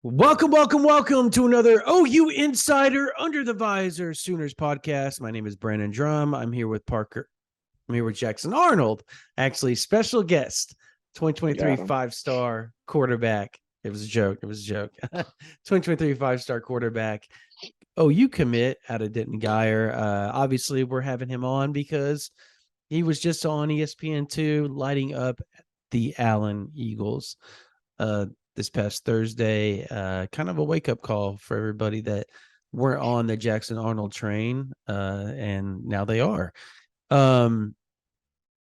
Welcome to another OU Insider Under the Visor Sooners podcast. My name is Brandon Drum. I'm here with Parker. I'm here with Jackson Arnold, actually special guest, 2023 five-star quarterback. It was a joke. 2023 five-star quarterback. OU commit out of Denton Guyer. Obviously, we're having him on because he was just on ESPN2 lighting up the Allen Eagles. This past Thursday, kind of a wake-up call for everybody that weren't on the Jackson Arnold train, and now they are.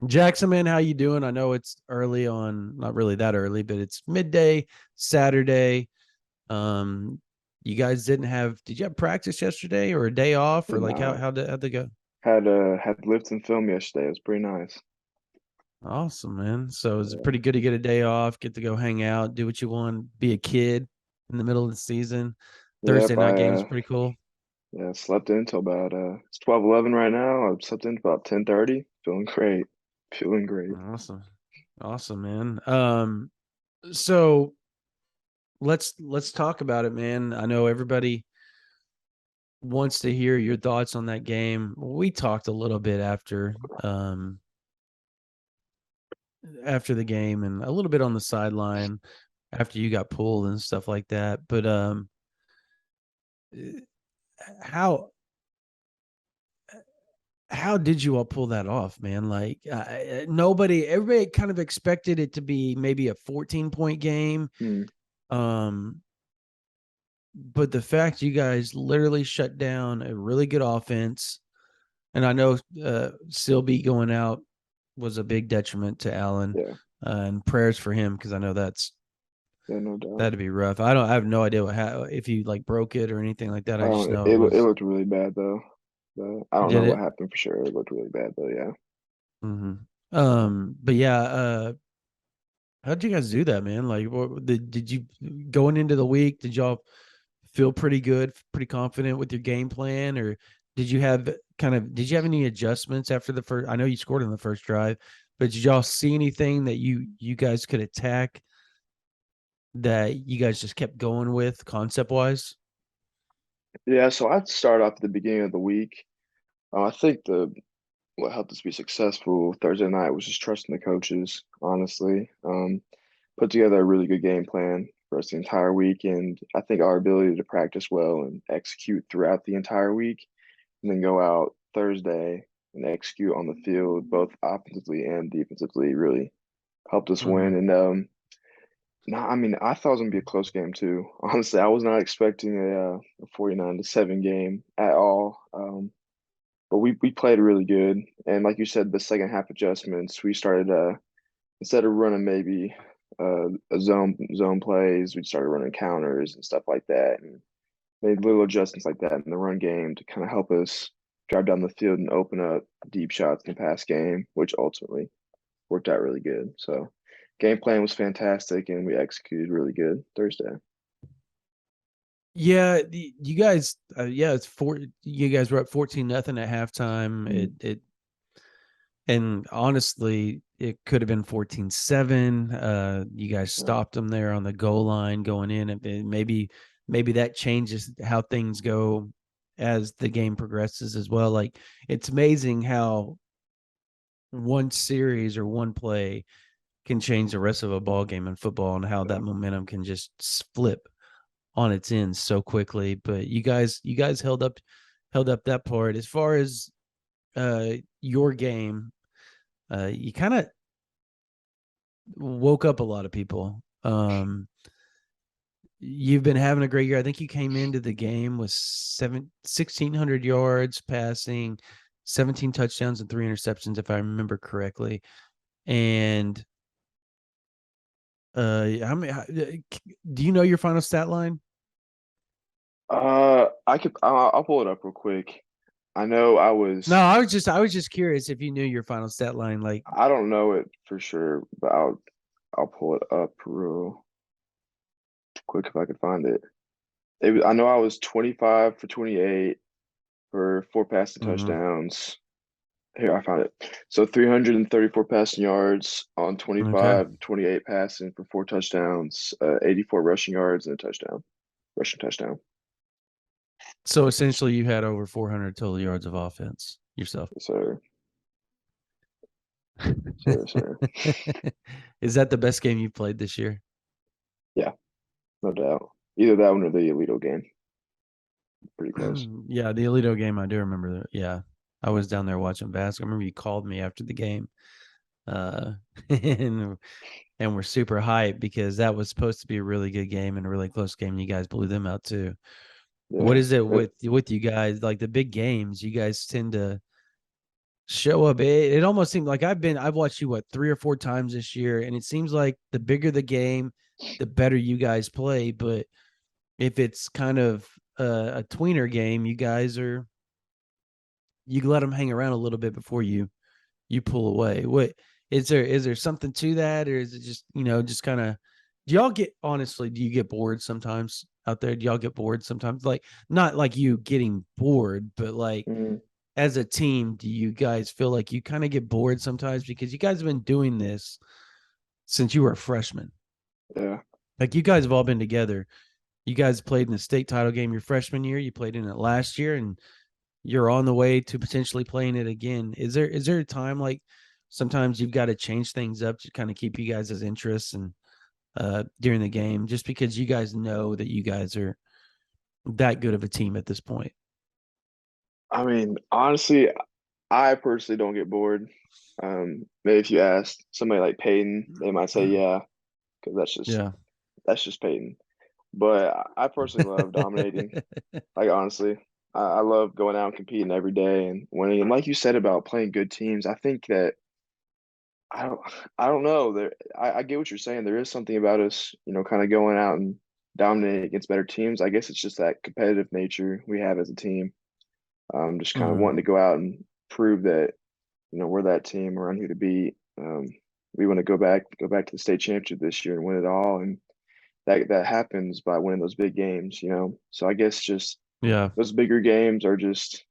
Jackson, man, how you doing? I know it's early on, not really that early, but it's midday Saturday. You guys did you have practice yesterday or a day off, or like how'd they go? Had lifts and film yesterday. It was pretty nice. Awesome, man. So it's pretty good to get a day off, get to go hang out, do what you want, be a kid in the middle of the season. Thursday night game is pretty cool. Yeah, slept in until about it's 12:11 right now. I slept in about 10:30. Feeling great. Awesome, man. So let's talk about it, man. I know everybody wants to hear your thoughts on that game. We talked a little bit after the game and a little bit on the sideline after you got pulled and stuff like that. But how did you all pull that off, man? Like everybody kind of expected it to be maybe a 14-point game. But the fact you guys literally shut down a really good offense, and I know Silby going out was a big detriment to Allen. Yeah. And prayers for him, because I know no doubt. That'd be rough. I have no idea if you like broke it or anything like that. I just know it looked really bad though. I don't know what happened for sure. It looked really bad though. Yeah. Mm-hmm. But yeah. How'd you guys do that, man? Like, did you going into the week? Did y'all feel pretty good, pretty confident with your game plan, or did you have any adjustments after the first? I know you scored in the first drive, but did y'all see anything that you guys could attack that you guys just kept going with concept wise? Yeah, so I'd start off at the beginning of the week. I think what helped us be successful Thursday night was just trusting the coaches, honestly. Put together a really good game plan for us the entire week, and I think our ability to practice well and execute throughout the entire week, and then go out Thursday and execute on the field, both offensively and defensively, really helped us win. And no, I mean, I thought it was gonna be a close game too. Honestly, I was not expecting a 49-7 game at all. But we played really good, and like you said, the second half adjustments, we started instead of running maybe a zone plays, we started running counters and stuff like that, and made little adjustments like that in the run game to kind of help us drive down the field and open up deep shots in the pass game, which ultimately worked out really good. So game plan was fantastic, and we executed really good Thursday. Yeah, you guys. It's you guys were up 14-0 at halftime. And honestly, it could have been 14-7. You guys stopped them there on the goal line going in, and maybe that changes how things go as the game progresses as well. Like, it's amazing how one series or one play can change the rest of a ball game in football, and how that momentum can just flip on its end so quickly. But you guys held up that part. As far as your game, you kind of woke up a lot of people. You've been having a great year. I think you came into the game with 1,600 yards passing, 17 touchdowns and 3 interceptions, if I remember correctly. And do you know your final stat line? I'll pull it up real quick. I know I was. No, I was just curious if you knew your final stat line. Like, I don't know it for sure, but I'll pull it up real quick if I could find it. I know I was 25 for 28 for 4 passing touchdowns. Here, I found it. So 334 passing yards on Okay. 28 passing for 4 touchdowns, 84 rushing yards and a touchdown, rushing touchdown. So essentially, you had over 400 total yards of offense yourself. So, so Is that the best game you played this year? yeah, no doubt. Either that one or the Alito game. Pretty close. Yeah, the Alito game, I do remember that. Yeah, I was down there watching basketball. I remember you called me after the game, uh, and and we're super hyped because that was supposed to be a really good game and a really close game. And you guys blew them out too. What Yeah. is it with you guys? Like the big games, you guys tend to show up. It almost seemed like I've watched you 3 or 4 times this year, and it seems like the bigger the game, the better you guys play. But if it's kind of a tweener game, you let them hang around a little bit before you pull away. What is there something to that, or is it just just kind of? Do y'all get honestly? Do you get bored sometimes out there? Do y'all get bored sometimes? Like not like you getting bored, but like Mhm. as a team, do you guys feel like you kind of get bored sometimes because you guys have been doing this since you were a freshman? Yeah. Like you guys have all been together. You guys played in the state title game your freshman year. You played in it last year, and you're on the way to potentially playing it again. Is there a time like sometimes you've got to change things up to kind of keep you guys' interests and during the game, just because you guys know that you guys are that good of a team at this point? I mean, honestly, I personally don't get bored. Maybe if you asked somebody like Peyton, they might say yeah, because Yeah. that's just Peyton. But I personally love dominating. Like honestly, I love going out and competing every day and winning. And like you said about playing good teams, I think that I don't I don't know. I get what you're saying. There is something about us, kind of going out and dominating against better teams. I guess it's just that competitive nature we have as a team. Just kind of Mhm. wanting to go out and prove that, we're that team, we're on here to beat. We want to go back to the state championship this year and win it all. And that happens by winning those big games. So I guess just Yeah. those bigger games are just,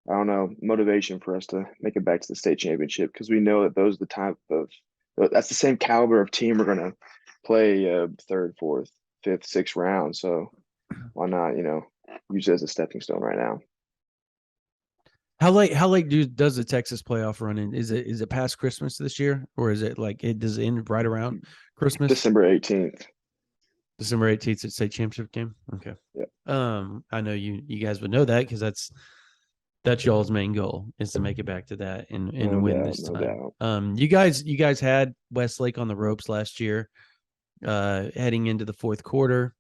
I don't know, motivation for us to make it back to the state championship because we know that those are the type of that's the same caliber of team we're gonna play third, fourth, fifth, sixth round. So why not, use it as a stepping stone right now? How late does the Texas playoff run in? Is it past Christmas this year, or is it like it does it end right around Christmas? December 18th. December 18th at state championship game. Okay. Yeah, I know you guys would know that because that's y'all's main goal is to make it back to that and no win doubt, this no time. doubt. You guys had Westlake on the ropes last year, heading into the fourth quarter,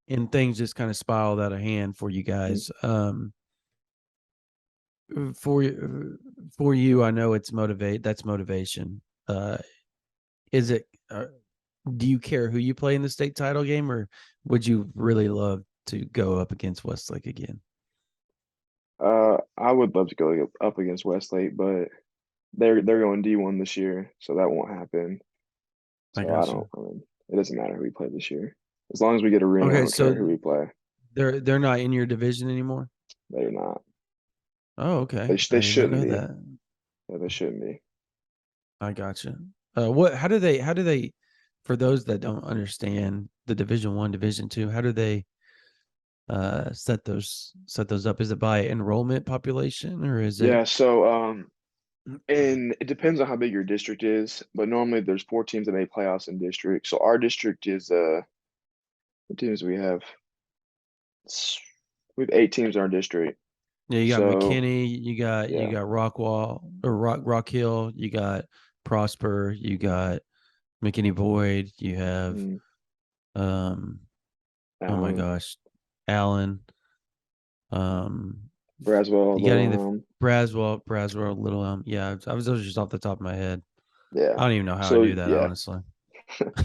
and things just kind of spiraled out of hand for you Mm. guys. For for you, I know it's motivate. That's motivation. Is it? Do you care who you play in the state title game, or would you really love to go up against Westlake again? I would love to go up against Westlake, but they're going D1 this year, so that won't happen. I So got you. I mean, it doesn't matter who we play this year. As long as we get a ring, I Okay, don't care so who we play. they're not in your division anymore. They're not. Oh, okay. They I did not shouldn't know be. that. Yeah, they shouldn't be. I got you. What? How do they? For those that don't understand the Division 1, Division 2, how do they set those up? Is it by enrollment population or is it? Yeah, so and it depends on how big your district is, but normally there's 4 teams that make playoffs in district. So our district is what teams do we have? We have 8 teams in our district. Yeah, you got So McKinney, you yeah, got Rockwall or Rock Hill, you got Prosper, you got McKinney Boyd, you have mm, um oh my Allen, gosh, Allen, um Braswell, you got Little any of the Elm. Braswell, Little Elm. Yeah, I was those just off the top of my head. Yeah. I don't even know how I So knew that, yeah, honestly.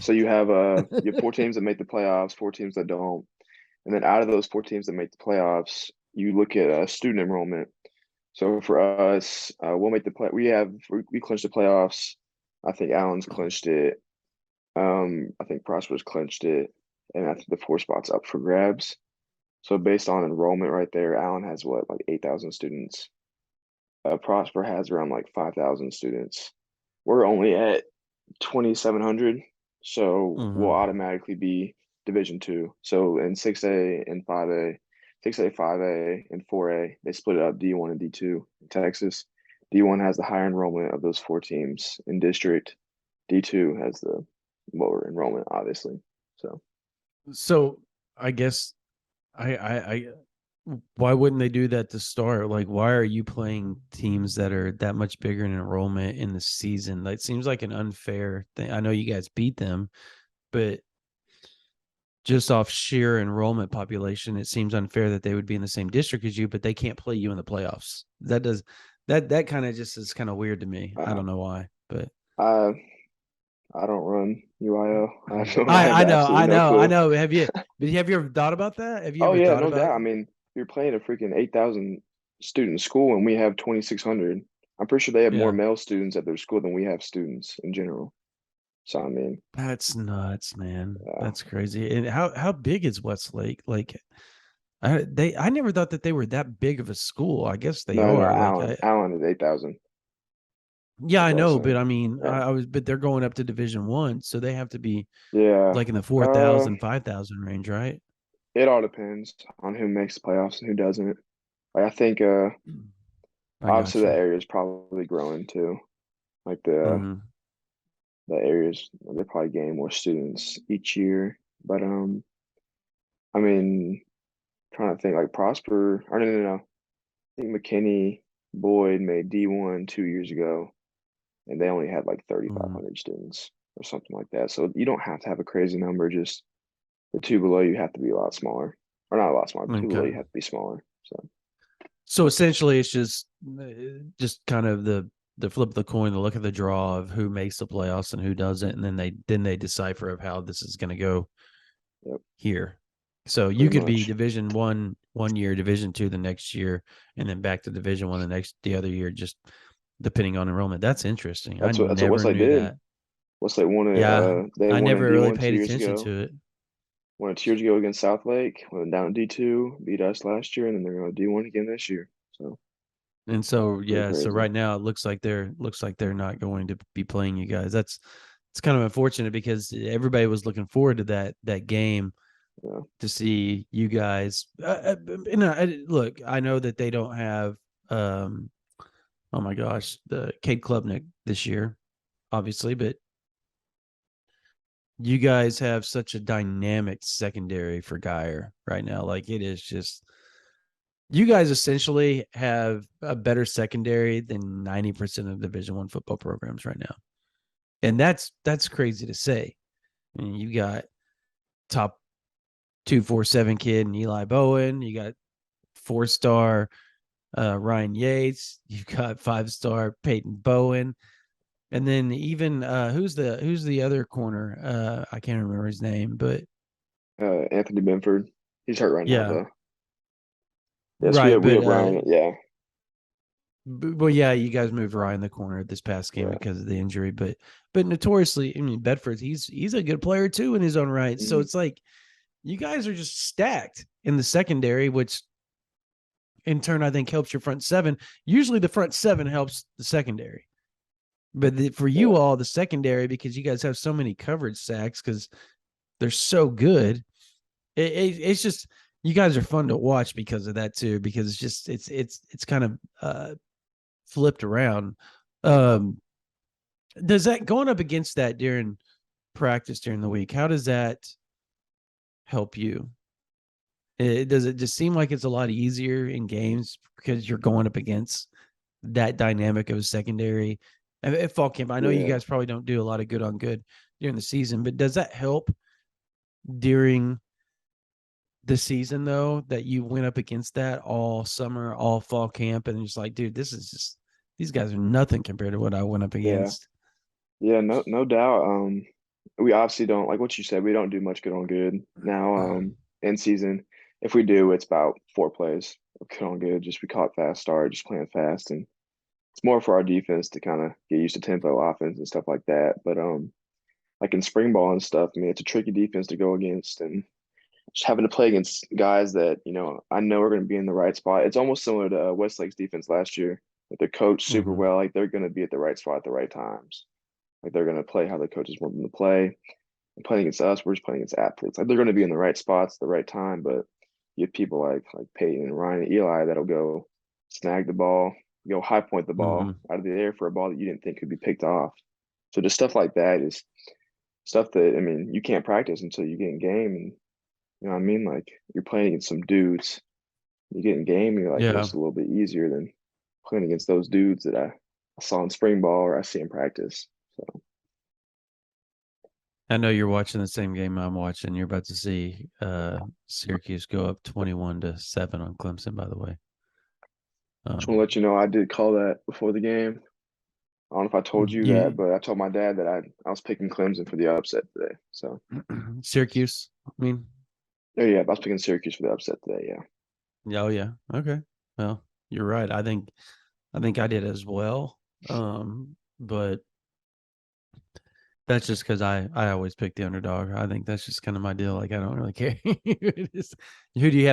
so you have 4 teams that make the playoffs, 4 teams that don't, and then out of those 4 teams that make the playoffs, you look at student enrollment. So for us, we'll make the play. We clinched the playoffs. I think Allen's clinched it. I think Prosper's clinched it, and I think the 4 spots up for grabs. So based on enrollment right there, Allen has what, like 8,000 students. Prosper has around like 5,000 students. We're only at 2,700, so we'll Hmm. automatically be Division II. So in 6A and 5A, 6A, 5A, and 4A, they split it up D1 and D2 in Texas. D1 has the higher enrollment of those four teams in district. D2 has the lower enrollment, obviously. So So I guess I why wouldn't they do that to start? Like, why are you playing teams that are that much bigger in enrollment in the season? That seems like an unfair thing. I know you guys beat them, but just off sheer enrollment population, it seems unfair that they would be in the same district as you, but they can't play you in the playoffs. That kind of just is kind of weird to me. I uh, don't know why, but I I don't run UIL. I have I know, absolutely no I clue. know. Have you ever thought about that? Have you Oh ever yeah, thought no about doubt. I mean, you're playing a freaking 8,000 student school and we have 2,600. I'm pretty sure they have more yeah. male students at their school than we have students in general. So I mean, That's nuts, man. yeah. That's crazy. And how big is Westlake? Like I never thought that they were that big of a school. I guess they No, are. Like Allen is 8,000. yeah, That's I what I was know, but saying. I mean, Yeah. but they're going up to Division 1, so they have to be Yeah. like in the Uh, 4,000, 5,000 range, right? it all depends on who makes the playoffs and who doesn't. Like I think I obviously got the you. area is probably growing too. Like Hmm. the areas they probably gain more students each year. But I mean, trying to think like Prosper or no. I think McKinney Boyd made D1 2 years ago, and they only had like Hmm. 3,500 students or something like that. So you don't have to have a crazy number. Just the two below you have to be a lot smaller, or not a lot smaller. The two below Okay. you have to be smaller. So So essentially, it's just kind of the flip of the coin, the look of the draw of who makes the playoffs and who doesn't, and then they decipher of how this is going to go yep, here. So you pretty could be much. Division 1 year, Division 2 the next year, and then back to Division 1 the other year, just depending on enrollment. That's interesting. I That's what never Westlake knew did. that. Westlake won it. Yeah, They I won in never really D1 paid 2 years attention ago. to it. Won it 2 years ago against Southlake. Went down in D2, beat us last year, and then they're going to D1 again this year. So And so pretty yeah, so crazy. right now it looks like they're not going to be playing you guys. That's it's kind of unfortunate because everybody was looking forward to that game Yeah. to see you guys. Look, I know that they don't have um oh my gosh, the Cade Klubnik this year, obviously, but you guys have such a dynamic secondary for Geyer right now. Like it is just you guys essentially have a better secondary than 90% of Division 1 football programs right now. And that's crazy to say. I mean, you got top 247 kid and Eli Bowen, you got 4-star Ryan Yates, you've got 5-star Peyton Bowen. And then even who's the other corner? I can't remember his name, but Anthony Benford. He's hurt right now yeah, though. Yes, right. we But have Ryan. Yeah, well, yeah, you guys moved Ryan the corner this past game yeah. because of the injury, but notoriously, I mean, Bedford, he's a good player too in his own right. So Hmm. it's like you guys are just stacked in the secondary, which in turn I think helps your front seven. Usually, the front seven helps the secondary, but for you Yeah, all, the secondary because you guys have so many coverage sacks because they're so good. It's just you guys are fun to watch because of that too. Because it's just it's kind of flipped around. Um, does that going up against that during practice during the week? How does that help you? Does it just seem like it's a lot easier in games because you're going up against that dynamic of a secondary? At fall camp, I know you yeah, guys probably don't do a lot of good on good during the season, but does that help during the season though that you went up against that all summer, all fall camp, and it's like, dude, this is just these guys are nothing compared to what I went up yeah, against. yeah. No doubt. We obviously don't like what you said. We don't do much good on good now. In season, if we do, it's about 4 plays of good on good. Just we caught fast start, just playing fast, and it's more for our defense to kind of get used to tempo offense and stuff like that. But like in spring ball and stuff, I mean, it's a tricky defense to go against, and just having to play against guys that I know are going to be in the right spot. It's almost similar to Westlake's defense last year. Like they're coached super Mm-hmm. well. Like they're going to be at the right spot at the right times. Like they're going to play how the coaches want them to play. And playing against us, we're just playing against athletes. Like they're going to be in the right spots at the right time. But you have people like Peyton and Ryan and Eli that'll go snag the ball, go high point the ball Mm-hmm. out of the air for a ball that you didn't think could be picked off. So just stuff like that is stuff that, I mean, you can't practice until you get in game. And you know what I mean? Like you're playing against some dudes. You get in game, you're like, well, Yeah. it's a little bit easier than playing against those dudes that I saw in spring ball or I see in practice. So I know you're watching the same game I'm watching. You're about to see Syracuse go up 21-7 on Clemson, by the way. just want to let you know I did call that before the game. I don't know if I told you that, You but I told my dad that I was picking Clemson for the upset today. So Syracuse, I mean, oh yeah, I was picking Syracuse for the upset today. Yeah. oh yeah. Okay. Well, you're right. I think I did as well. But that's just because I always pick the underdog. I think that's just kind of my deal. Like I don't really care. Who do you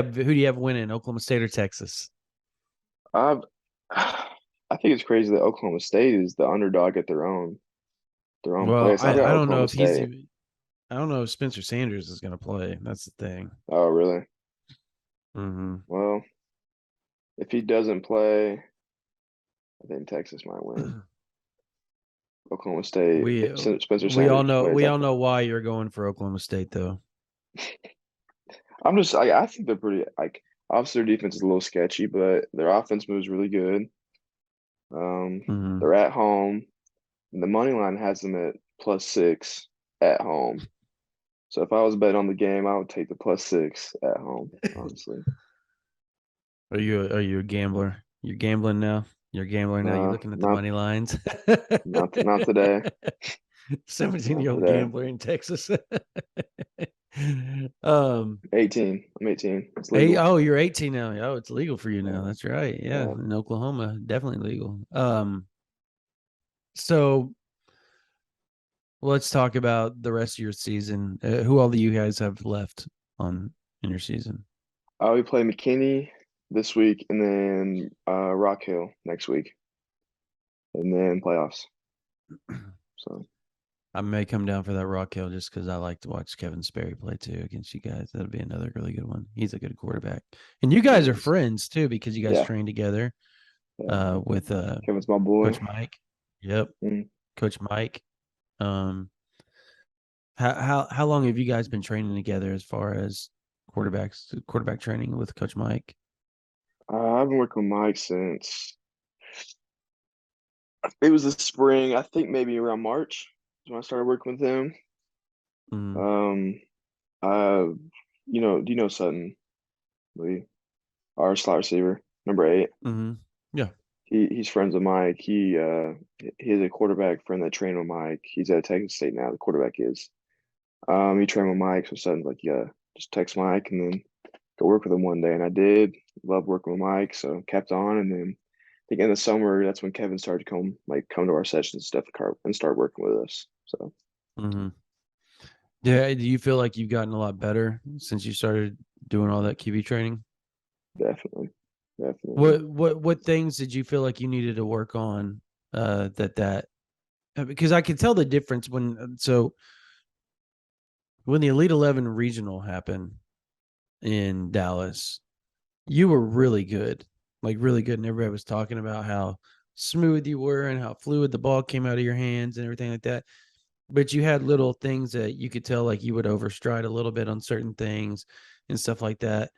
have winning? Oklahoma State or Texas? I've, I think it's crazy that Oklahoma State is the underdog at their own Well, place. I've got I don't know Oklahoma if he's State. even. I don't know if Spencer Sanders is going to play. That's the thing. Oh, really? Hmm. Well, if he doesn't play, I think Texas might win. Oklahoma State. We If Spencer we all Sanders know plays, we I all think. know why you're going for Oklahoma State though. I think they're pretty like obviously their defense is a little sketchy, but their offense moves really good. Hmm. They're at home. The money line has them at +6 at home. So if I was betting on the game, I would take the +6 at home, honestly. Are you a gambler? You're gambling now. You're a gambler now. You're No, looking at the money lines. not today. Not 17-year-old today. gambler in Texas. um 18. I'm 18. It's Hey, legal. oh, you're 18 now. Oh, it's legal for you now. Yeah. That's right. Yeah, Yeah. in Oklahoma, definitely legal. So let's talk about the rest of your season. Who all do you guys have left on in your season? We play McKinney this week and then Rock Hill next week and then playoffs. So I may come down for that Rock Hill just because I like to watch Kevin Sperry play too against you guys. That'll be another really good one. He's a good quarterback, and you guys are he's friends too because you guys yeah, train together yeah. with Kevin's my boy. Coach Mike. Yep, Mm. Coach Mike. Um, how long have you guys been training together as far as quarterback training with Coach Mike? I've been working with Mike since it was the spring. I think maybe around March is when I started working with him. Mm, Um, uh, do you know Sutton Lee, our slot receiver, number 8? mm-hmm. Yeah. He's friends with Mike. He has a quarterback friend that trained with Mike. He's at Texas State now. The quarterback is. He trained with Mike, so Sutton's like, yeah, just text Mike and then go work with him one day. And I did. Love working with Mike, so kept on. And then I think in the summer, that's when Kevin started to come to our sessions and stuff and start working with us. So Mm-hmm. Yeah. Do you feel like you've gotten a lot better since you started doing all that QB training? definitely, definitely. What things did you feel like you needed to work on that because I could tell the difference when the Elite 11 regional happened in Dallas, you were really good. Like really good, and everybody was talking about how smooth you were and how fluid the ball came out of your hands and everything like that. But you had little things that you could tell like you would overstride a little bit on certain things and stuff like that.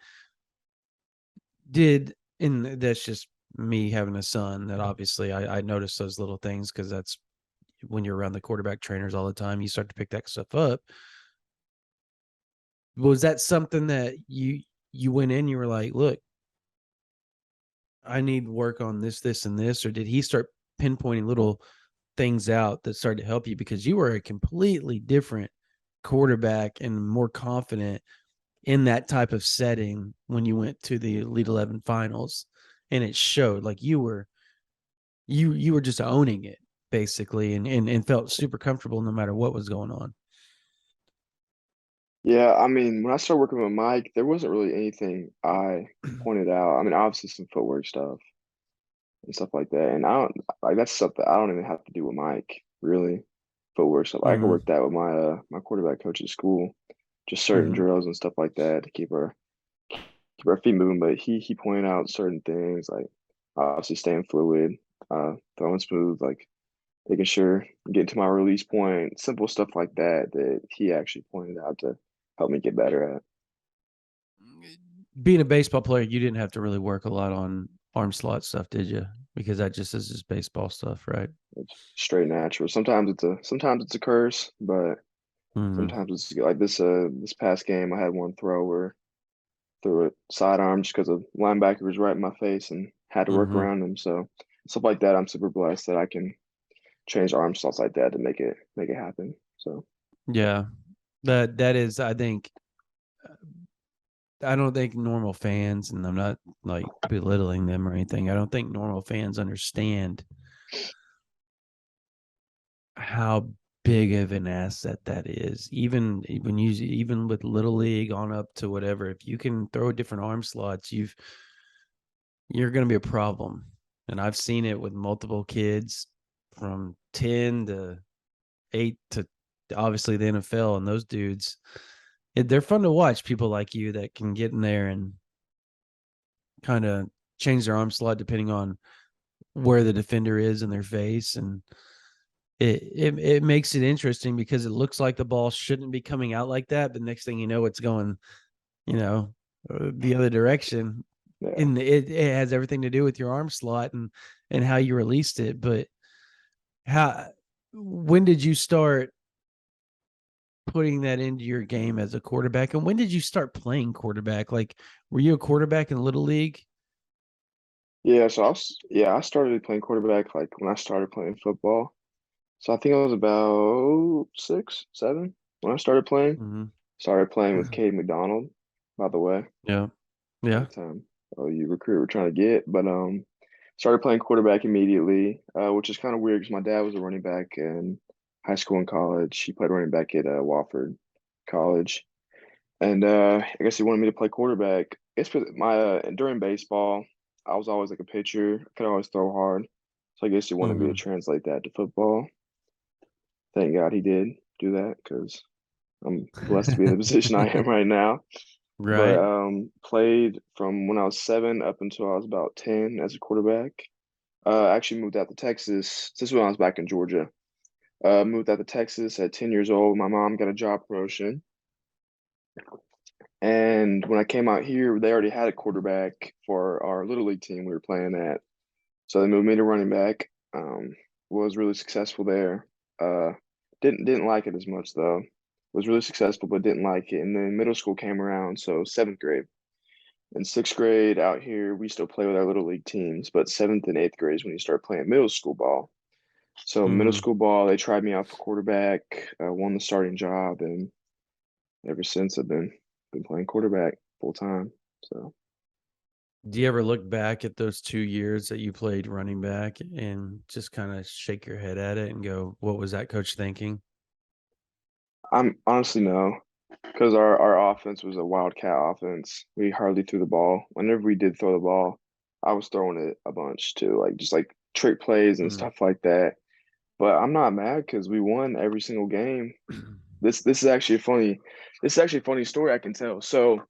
And that's just me having a son that obviously I noticed those little things because that's when you're around the quarterback trainers all the time, you start to pick that stuff up. Was that something that you went in, you were like, look, I need work on this, and this, or did he start pinpointing little things out that started to help you because you were a completely different quarterback and more confident in that type of setting when you went to the Elite 11 finals, and it showed like you were just owning it basically, and felt super comfortable no matter what was going on. Yeah, I mean, when I started working with Mike, there wasn't really anything I pointed out. I mean, obviously some footwork stuff. and stuff like that. And I don't like that's stuff that I don't even have to do with Mike, really. Footwork stuff. I can Mm-hmm. work that with my quarterback coach at school. Just certain Mm-hmm. drills and stuff like that to keep our feet moving. But he pointed out certain things like obviously staying fluid, throwing smooth, like making sure getting to my release point, simple stuff like that that he actually pointed out to help me get better at. Being a baseball player, you didn't have to really work a lot on arm slot stuff, did you? Because that just is just baseball stuff, right? It's straight natural. Sometimes it's a curse, but Mm-hmm. sometimes it's like this past game I had one throw where threw it sidearm just because a linebacker was right in my face and had to work Mm-hmm. around him. So stuff like that, I'm super blessed that I can change arm slots like that to make it happen. So Yeah, that is, I don't think normal fans, and I'm not like belittling them or anything. I don't think normal fans understand how big of an asset that is. Even with little league on up to whatever, if you can throw different arm slots, you're going to be a problem. And I've seen it with multiple kids from 10 to 8 to obviously the NFL, and those dudes, they're fun to watch. People like you that can get in there and kind of change their arm slot depending on where the defender is in their face, and it makes it interesting because it looks like the ball shouldn't be coming out like that, but next thing you know, it's going, you know, the other direction. yeah. And it has everything to do with your arm slot and how you released it. But how when did you start putting that into your game as a quarterback, and when did you start playing quarterback? Like, were you a quarterback in little league? I started playing quarterback like when I started playing football. So I think I was about 6, 7 when I started playing. Mm-hmm. Started playing with Cade McDonald, by the way. Yeah. Yeah. That you recruit we're trying to get, but started playing quarterback immediately, which is kind of weird because my dad was a running back in high school and college. He played running back at Wofford College, and I guess he wanted me to play quarterback. I guess for my during baseball, I was always like a pitcher. I could always throw hard, so I guess he wanted me to Mm-hmm. translate that to football. Thank God he did do that because I'm blessed to be in the position I am right now. But Right. played from when I was 7 up until I was about 10 as a quarterback. Actually moved out to Texas. This is when I was back in Georgia. Moved out to Texas at 10 years old. My mom got a job promotion. And when I came out here, they already had a quarterback for our little league team we were playing at. So they moved me to running back. Was really successful there. Uh, didn't like it as much though. Was really successful, but didn't like it. And then middle school came around, so seventh grade. In sixth grade out here, we still play with our little league teams, but seventh and eighth grade is when you start playing middle school ball. So middle Mm-hmm. school ball, they tried me out for quarterback, won the starting job, and ever since I've been playing quarterback full time. So Do you ever look back at those 2 years that you played running back and just kind of shake your head at it and go, what was that coach thinking? I'm honestly no, because our offense was a wildcat offense. We hardly threw the ball. Whenever we did throw the ball, I was throwing it a bunch too, like just like trick plays and Mm. stuff like that. But I'm not mad because we won every single game. This is actually a funny story I can tell. So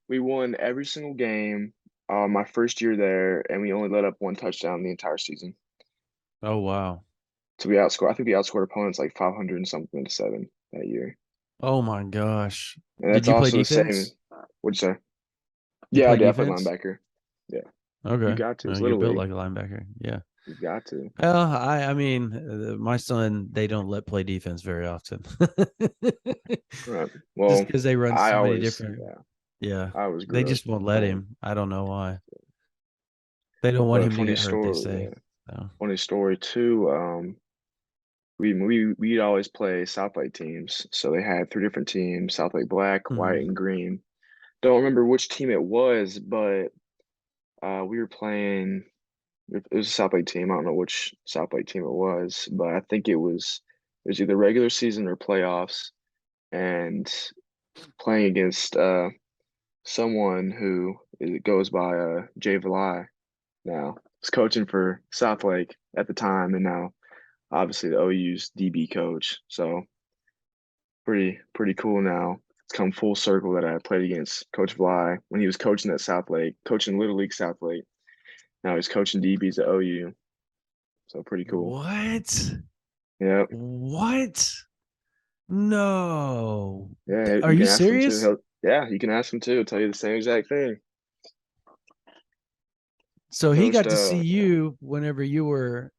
we won every single game my first year there, and we only let up one touchdown the entire season. Oh, wow. So I think we outscored opponents like 500 and something to 7 that year. Oh my gosh. And Did that's you play also the same. defense? What'd you say? You Yeah, I play did. I played defense? linebacker. Yeah, you Okay. got to. Well, It's you're Little built League. like a linebacker. Yeah. You got to. Well, I mean, my son, they don't let play defense very often. All right. Just Well, because they run I so many always, different. yeah, Yeah. I always They grew up just won't let playing. him. I don't know why. They don't want But him to funny get hurt, they story, say. yeah. So. Funny story too. We'd always play South Lake teams. So they had 3 different teams: South Lake Black, White, Mhm. and Green. Don't remember which team it was, but we were playing. It was a South Lake team. I don't know which South Lake team it was, but I think it was either regular season or playoffs, and playing against someone who goes by Jay Valai. now. Was coaching for Southlake at the time, and now obviously the OU's DB coach. So pretty cool now. It's come full circle that I played against Coach Vly when he was coaching at Southlake, coaching Little League Southlake. Now he's coaching DBs at OU. So pretty cool. What? Yep. What? No. Yeah, Are you you can ask him too. serious? Yeah, you can ask him too. He'll tell you the same exact thing. So he Coached got to see you whenever you were.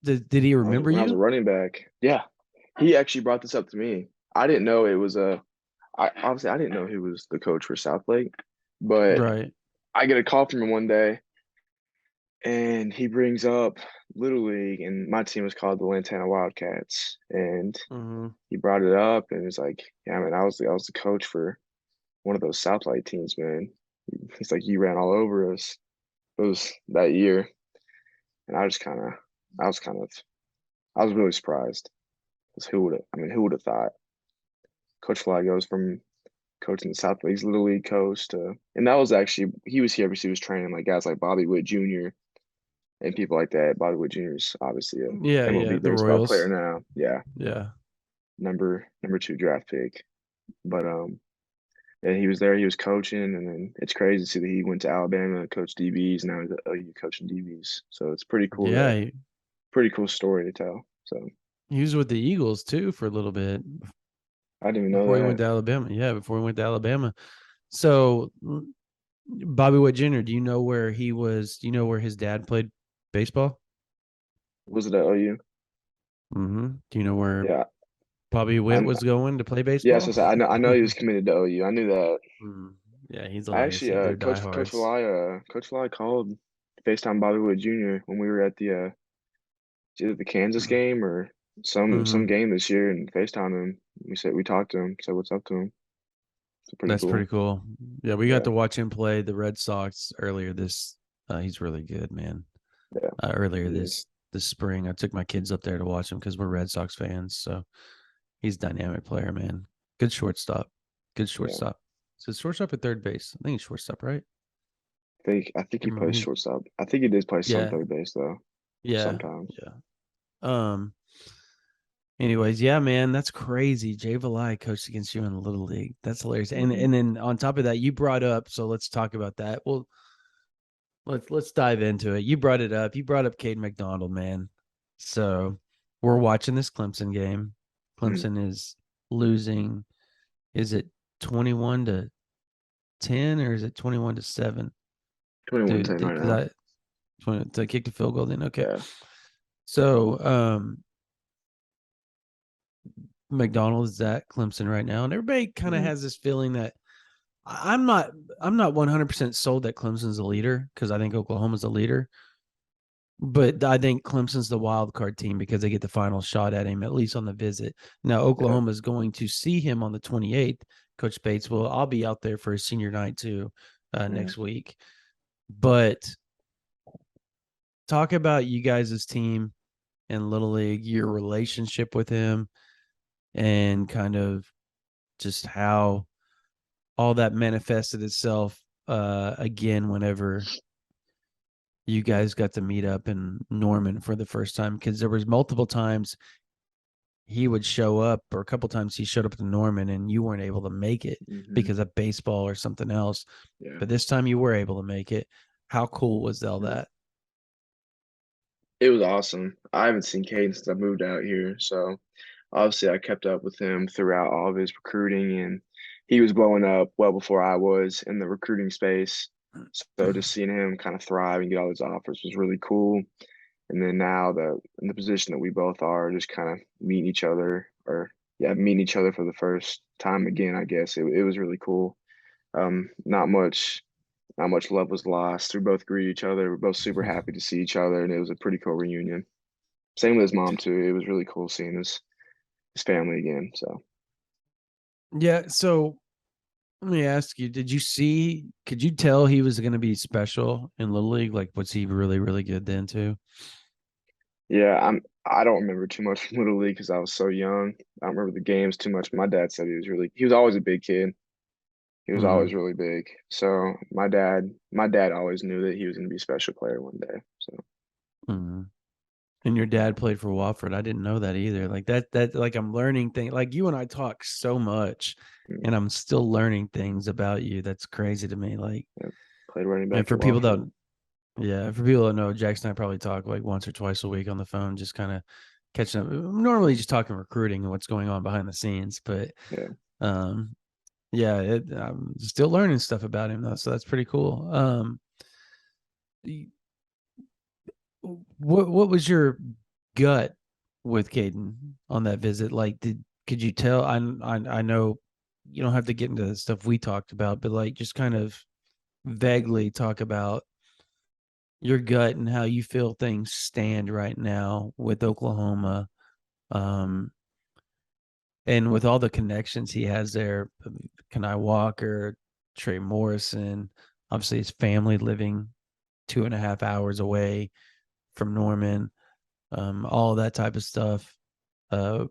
Did he remember when I was a you? running back. Yeah. He actually brought this up to me. I didn't know it was I didn't know he was the coach for Southlake, but Right. I get a call from him one day and he brings up Little League, and my team was called the Lantana Wildcats. And Mm-hmm. he brought it up and was like, "Yeah, man, I was the coach for one of those Southlight teams, man." He's like, "You ran all over us." It was that year, and I was kind of, I was really surprised because who would have thought? Coach Fly goes from coaching the South League's Little League coach to, and that was actually he was here because he was training like guys like Bobby Witt Jr. and people like that. Bobby Witt Jr. is obviously a Yeah, yeah. MLB The baseball player Royals. now. Yeah, Yeah. number 2 draft pick. But and he was there. He was coaching, and then it's crazy to see that he went to Alabama and coached DBs. And now he's at OU coaching DBs. So it's Yeah. pretty cool story to tell. So He was with the Eagles too for a little bit I didn't even know before he went that. to Alabama. Yeah, before he went to Alabama. So Bobby Witt Jr., do you know where he was? Do you know where his dad played baseball? Was it at OU? Mm-hmm. Do you know where Yeah, Bobby Witt I was going to play yeah. baseball? So I know he was committed to OU. I knew that. Mm, yeah, he's a I actually, legacy. They're Coach diehards. Coach Fly called FaceTime Bobby Wood Jr. when we were at it's either the Kansas game or some Mm-hmm. game this year, and FaceTime him. We talked to him, said what's up to him. It's pretty That's pretty cool. cool. Yeah, we got Yeah, to watch him play the Red Sox earlier this. He's really good, man. yeah, Earlier he is. this spring, I took my kids up there to watch him because we're Red Sox fans. So he's a dynamic player, man. Good shortstop. Good Yeah, shortstop. So shortstop at third base. I think he's shortstop, right? I think he Can't remember. plays shortstop. I think he did play some Yeah, third base though. yeah, Sometimes. yeah. Um. Anyways, yeah, man, that's crazy. Jay Valai coached against you in the Little League. That's hilarious. And Hmm. and then on top of that, you brought up. So let's talk about that. Well, let's dive into it. You brought it up. You brought up Cade McDonald, man. So we're watching this Clemson game. Hmm. Clemson is losing. Is it 21-10 or is it 21-7? 21-10 Dude, right did now. I to kick the field goal then? Okay. Yeah. So McDonald is at Clemson right now, and everybody kind of Hmm. has this feeling that I'm not 100% sold that Clemson's a leader because I think Oklahoma's a leader. But I think Clemson's the wild card team because they get the final shot at him, at least on the visit. Now, Yeah. Oklahoma is going to see him on the 28th. Coach Bates will. I'll be out there for his senior night too Hmm. next week. But talk about you guys' team in Little League, your relationship with him, and kind of just how all that manifested itself again whenever you guys got to meet up in Norman for the first time, because there was multiple times he would show up, or a couple times he showed up to Norman and you weren't able to make it Hmm. because of baseball or something else. Yeah. But this time you were able to make it. How cool was all Mhm. that? It was awesome. I haven't seen Caden since I moved out here, so obviously I kept up with him throughout all of his recruiting, and he was blowing up well before I was in the recruiting space. So just seeing him kind of thrive and get all these offers was really cool. And then now the in the position that we both are, just kind of meeting each other, or yeah, meeting each other for the first time again, I guess it was really cool. Not much love was lost. We both greeted each other. We're both super happy to see each other, and it was a pretty cool reunion. Same with his mom too. It was really cool seeing his family again. So Yeah. So let me ask you, could you tell he was going to be special in Little League? Like, was he really, really good then too? yeah, I don't remember too much from Little League because I was so young. I don't remember the games too much. My dad said he was always a big kid. He was always Mm, really big. So my dad always knew that he was going to be a special player one day. So mm. And your dad played for Wofford. I didn't know that either. Like that like I'm learning things. Like you and I talk so much mm, and I'm still learning things about you. That's crazy to me. Like, yeah, played running and back for at people Wofford. that yeah, for people that know, Jackson and I probably talk like once or twice a week on the phone, just kind of catching up. Normally just talking recruiting and what's going on behind the scenes. But Yeah. um yeah, I'm still learning stuff about him though, so that's pretty cool. What was your gut with Caden on that visit? Like, could you tell? I know you don't have to get into the stuff we talked about, but like just kind of vaguely talk about your gut and how you feel things stand right now with Oklahoma, um, and with all the connections he has there. Kanai Walker, Trey Morrison, obviously his family living 2.5 hours away from Norman, all that type of stuff. Uh,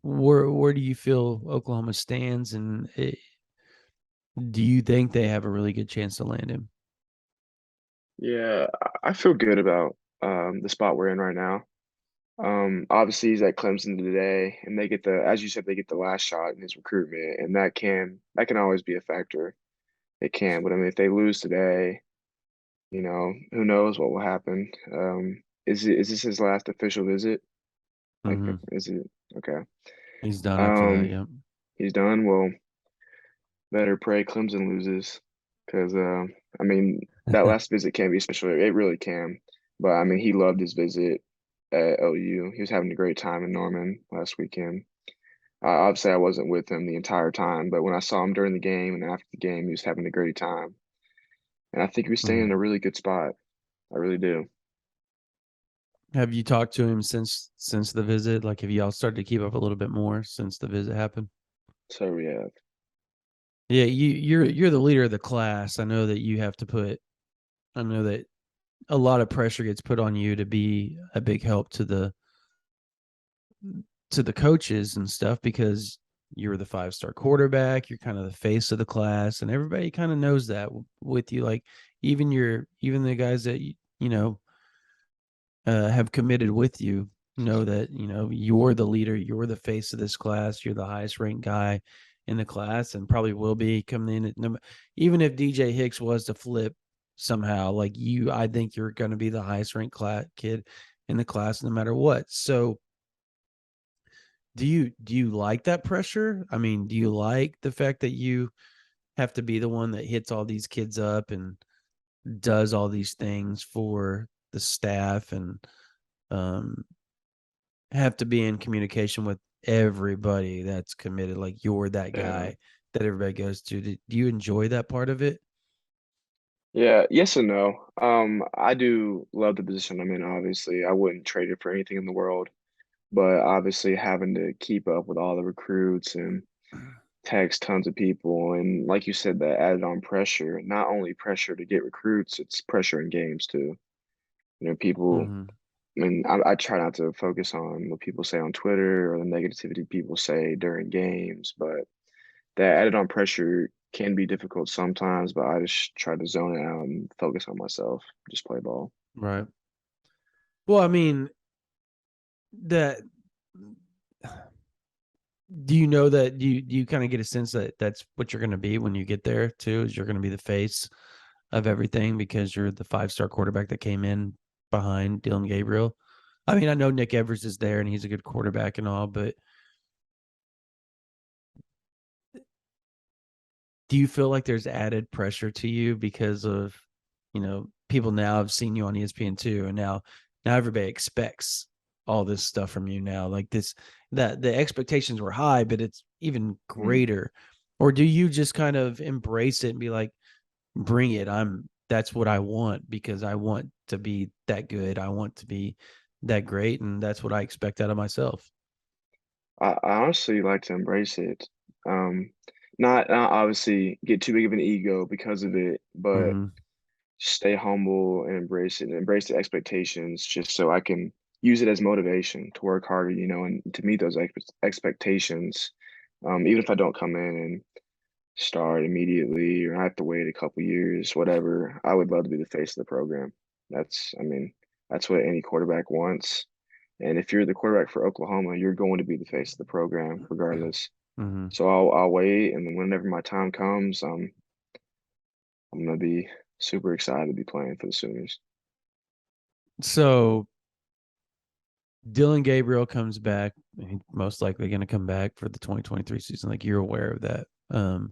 where do you feel Oklahoma stands, and do you think they have a really good chance to land him? Yeah, I feel good about the spot we're in right now. Obviously he's at Clemson today, and they get as you said, they get the last shot in his recruitment, and that can always be a factor. It can, but I mean, if they lose today, who knows what will happen? Is this his last official visit? Like, Mm-hmm. is it okay? He's done after that. Um, Yep. he's done. Well, better pray Clemson loses, because I mean, that last visit can be special. It really can. But I mean, he loved his visit at OU. He was having a great time in Norman last weekend. Obviously, I wasn't with him the entire time, but when I saw him during the game and after the game, he was having a great time. And I think he was staying in Mhm. a really good spot. I really do. Have you talked to him since the visit? Like, have y'all started to keep up a little bit more since the visit happened? So yeah, Yeah, you're the leader of the class. I know that you have to put. I know that a lot of pressure gets put on you to be a big help to the coaches and stuff because you're the 5-star quarterback. You're kind of the face of the class, and everybody kind of knows that with you. Like even the guys that you know have committed with you know that you're the leader, you're the face of this class, you're the highest ranked guy in the class, and probably will be coming in. Even if DJ Hicks was to flip somehow, like you, I think you're going to be the highest ranked kid in the class, no matter what. So, do you like that pressure? I mean, do you like the fact that you have to be the one that hits all these kids up and does all these things for the staff and um, have to be in communication with everybody that's committed? Like you're that yeah, guy that everybody goes to. Do you enjoy that part of it? yeah. Yes and no. I do love the position I'm in. Obviously, I wouldn't trade it for anything in the world. But obviously, having to keep up with all the recruits and text tons of people, and like you said, that added on pressure. Not only pressure to get recruits, it's pressure in games too. People. Mm-hmm. I mean, I try not to focus on what people say on Twitter or the negativity people say during games, but that added on pressure can be difficult sometimes. But I just try to zone it out and focus on myself, just play ball. Right. Well, I mean, that do you know that do you kind of get a sense that that's what you're going to be when you get there too? Is you're going to be the face of everything because you're the 5-star quarterback that came in behind Dylan Gabriel. I mean, I know Nick Evers is there and he's a good quarterback and all, but do you feel like there's added pressure to you because of, people now have seen you on ESPN too, and now everybody expects all this stuff from you now. Like this, that the expectations were high, but it's even Mm. greater. Or do you just kind of embrace it and be like, bring it? That's what I want because I want to be that good. I want to be that great, and that's what I expect out of myself. I honestly like to embrace it. Um, not obviously get too big of an ego because of it, but Mm-hmm. stay humble and embrace it and embrace the expectations just so I can use it as motivation to work harder, and to meet those expectations. Even if I don't come in start immediately or I have to wait a couple years, whatever. I would love to be the face of the program. I mean, that's what any quarterback wants. And if you're the quarterback for Oklahoma, you're going to be the face of the program regardless. Mm-hmm. So I'll wait, and then whenever my time comes, I'm gonna be super excited to be playing for the Sooners. So Dylan Gabriel comes back. He's most likely going to come back for the 2023 season. Like, you're aware of that. And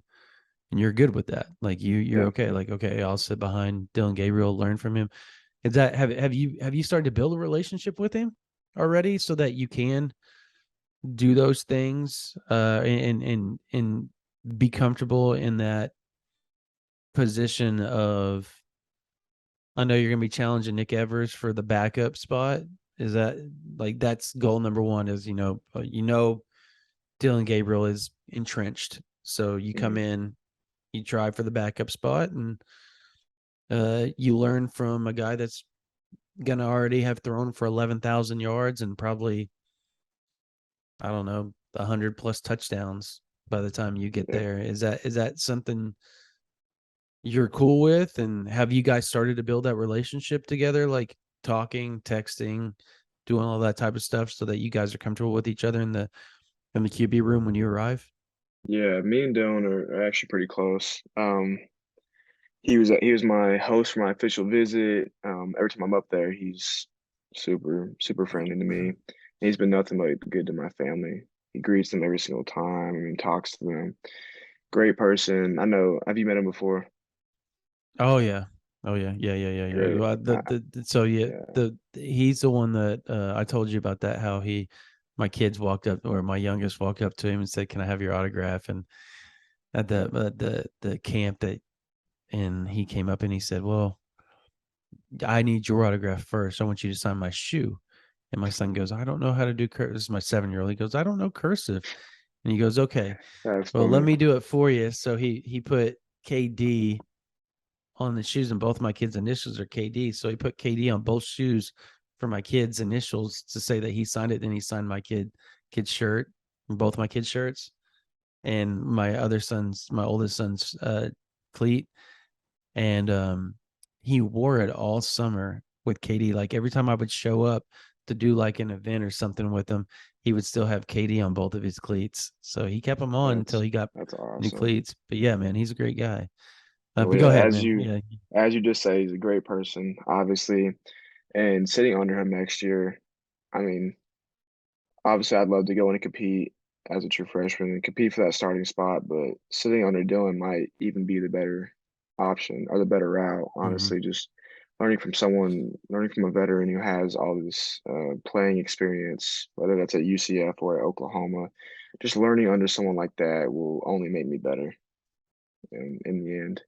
you're good with that. Like, you're Yeah. okay. Like, okay, I'll sit behind Dylan Gabriel, learn from him. Is that, have you started to build a relationship with him already so that you can do those things and be comfortable in that position of, I know you're going to be challenging Nick Evers for the backup spot. Is that, like, that's goal number one? Is, Dylan Gabriel is entrenched, so you come Mhm. in, you try for the backup spot, and you learn from a guy that's going to already have thrown for 11,000 yards and probably, I don't know, 100 plus touchdowns by the time you get Yeah. there. Is that something you're cool with? And have you guys started to build that relationship together, like talking, texting, doing all that type of stuff, so that you guys are comfortable with each other in the QB room when you arrive? Yeah, me and Dylan are actually pretty close. He was my host for my official visit. Every time I'm up there, he's super friendly to me. He's been nothing but good to my family. He greets them every single time. I mean, talks to them. Great person. I know. Have you met him before? Oh yeah. Oh yeah. Yeah. Great. Well, so yeah, Yeah. he's the one that I told you about, that how my kids walked up, or my youngest walked up to him and said, "Can I have your autograph?" And at the camp, and he came up and he said, "Well, I need your autograph first. I want you to sign my shoe." And my son goes, "I don't know how to do cursive." This is my 7-year-old. He goes, "I don't know cursive." And he goes, "Okay, That's well, let funny. me do it for you." So he put KD on the shoes, and both my kids' initials are KD. So he put KD on both shoes for my kids' initials to say that he signed it. Then he signed my kid's shirt, both my kids' shirts, and my oldest son's cleat. And he wore it all summer with KD. Like, every time I would show up to do like an event or something with him, he would still have KD on both of his cleats. So he kept them on until That's he got that's new awesome. cleats. But yeah, man, he's a great guy. Well, But yeah, go ahead, man. Yeah. as you just say, he's a great person, obviously. And sitting under him next year, I mean, obviously, I'd love to go in and compete as a true freshman and compete for that starting spot, but sitting under Dylan might even be the better option or the better route, Mhm. honestly. Just learning from a veteran who has all this playing experience, whether that's at UCF or at Oklahoma, just learning under someone like that will only make me better in the end.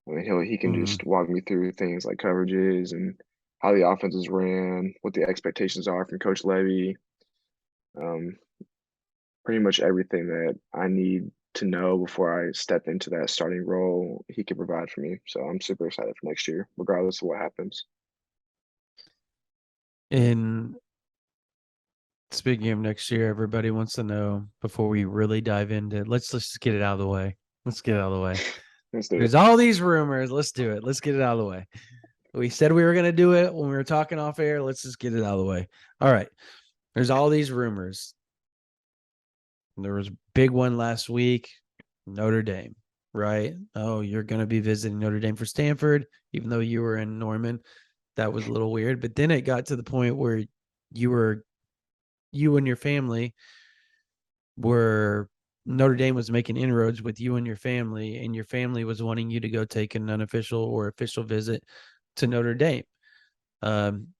I mean, he can Mhm. just walk me through things like coverages and how the offenses ran, what the expectations are from Coach Levy. Um, Pretty much everything that I need to know before I step into that starting role, he can provide for me. So I'm super excited for next year, regardless of what happens. And speaking of next year, everybody wants to know, before we really dive into, let's just get it out of the way. Let's get it out of the way. Let's do it. There's all these rumors. Let's do it. Let's get it out of the way. We said we were going to do it when we were talking off air. Let's just get it out of the way. All right. There's all these rumors. There was a big one last week, Notre Dame, right? Oh, you're going to be visiting Notre Dame for Stanford, even though you were in Norman. That was a little weird. But then it got to the point where you and your family were, Notre Dame was making inroads with you and your family was wanting you to go take an unofficial or official visit to Notre Dame. Um,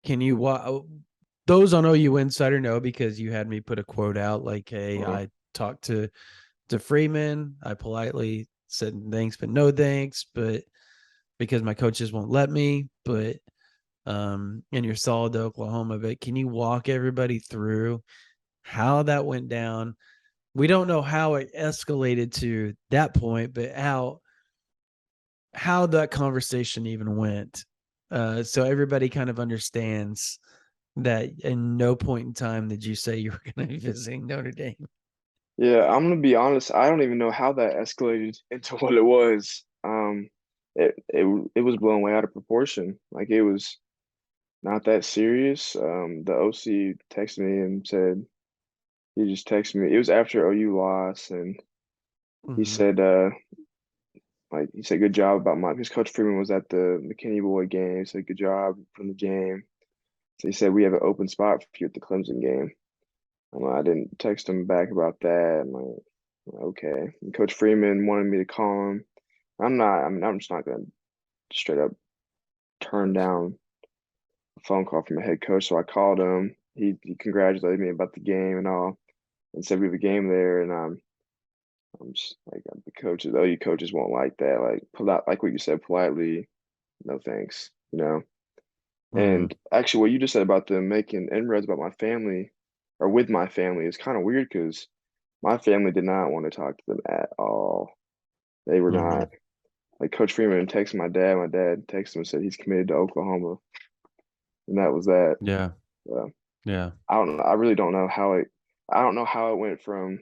can you those on OU Insider know, because you had me put a quote out like, "Hey, Uh, I talked to Freeman. I politely said thanks, but no thanks, but because my coaches won't let me." But and you're solid to Oklahoma. But can you walk everybody through how that went down? We don't know how it escalated to that point, but how that conversation even went. So everybody kind of understands that in no point in time did you say you were going to be visiting Notre Dame. Yeah, I'm gonna be honest. I don't even know how that escalated into what it was. It was blown way out of proportion. Like it was not that serious. The OC texted me and said he just texted me. It was after OU loss, and he Hmm. said, like he said, good job about my because Coach Freeman was at the McKinney Boy game. He said, good job from the game. So he said we have an open spot for you at the Clemson game. I didn't text him back about that. I'm like, okay. And Coach Freeman wanted me to call him. I'm not. I mean, I'm just not gonna straight up turn down a phone call from a head coach. So I called him. He congratulated me about the game and all, and said we have a game there. And I'm just like the coaches. OU coaches won't like that. Like polite, like what you said, politely. No thanks. You know. Hmm. And actually, what you just said about them making inroads about my family or with my family is kind of weird because my family did not want to talk to them at all. They were Hmm. not. Like Coach Freeman texted my dad. My dad texted him and said he's committed to Oklahoma, and that was that. Yeah. Uh, Yeah. I don't know. I really don't know how it. I don't know how it went from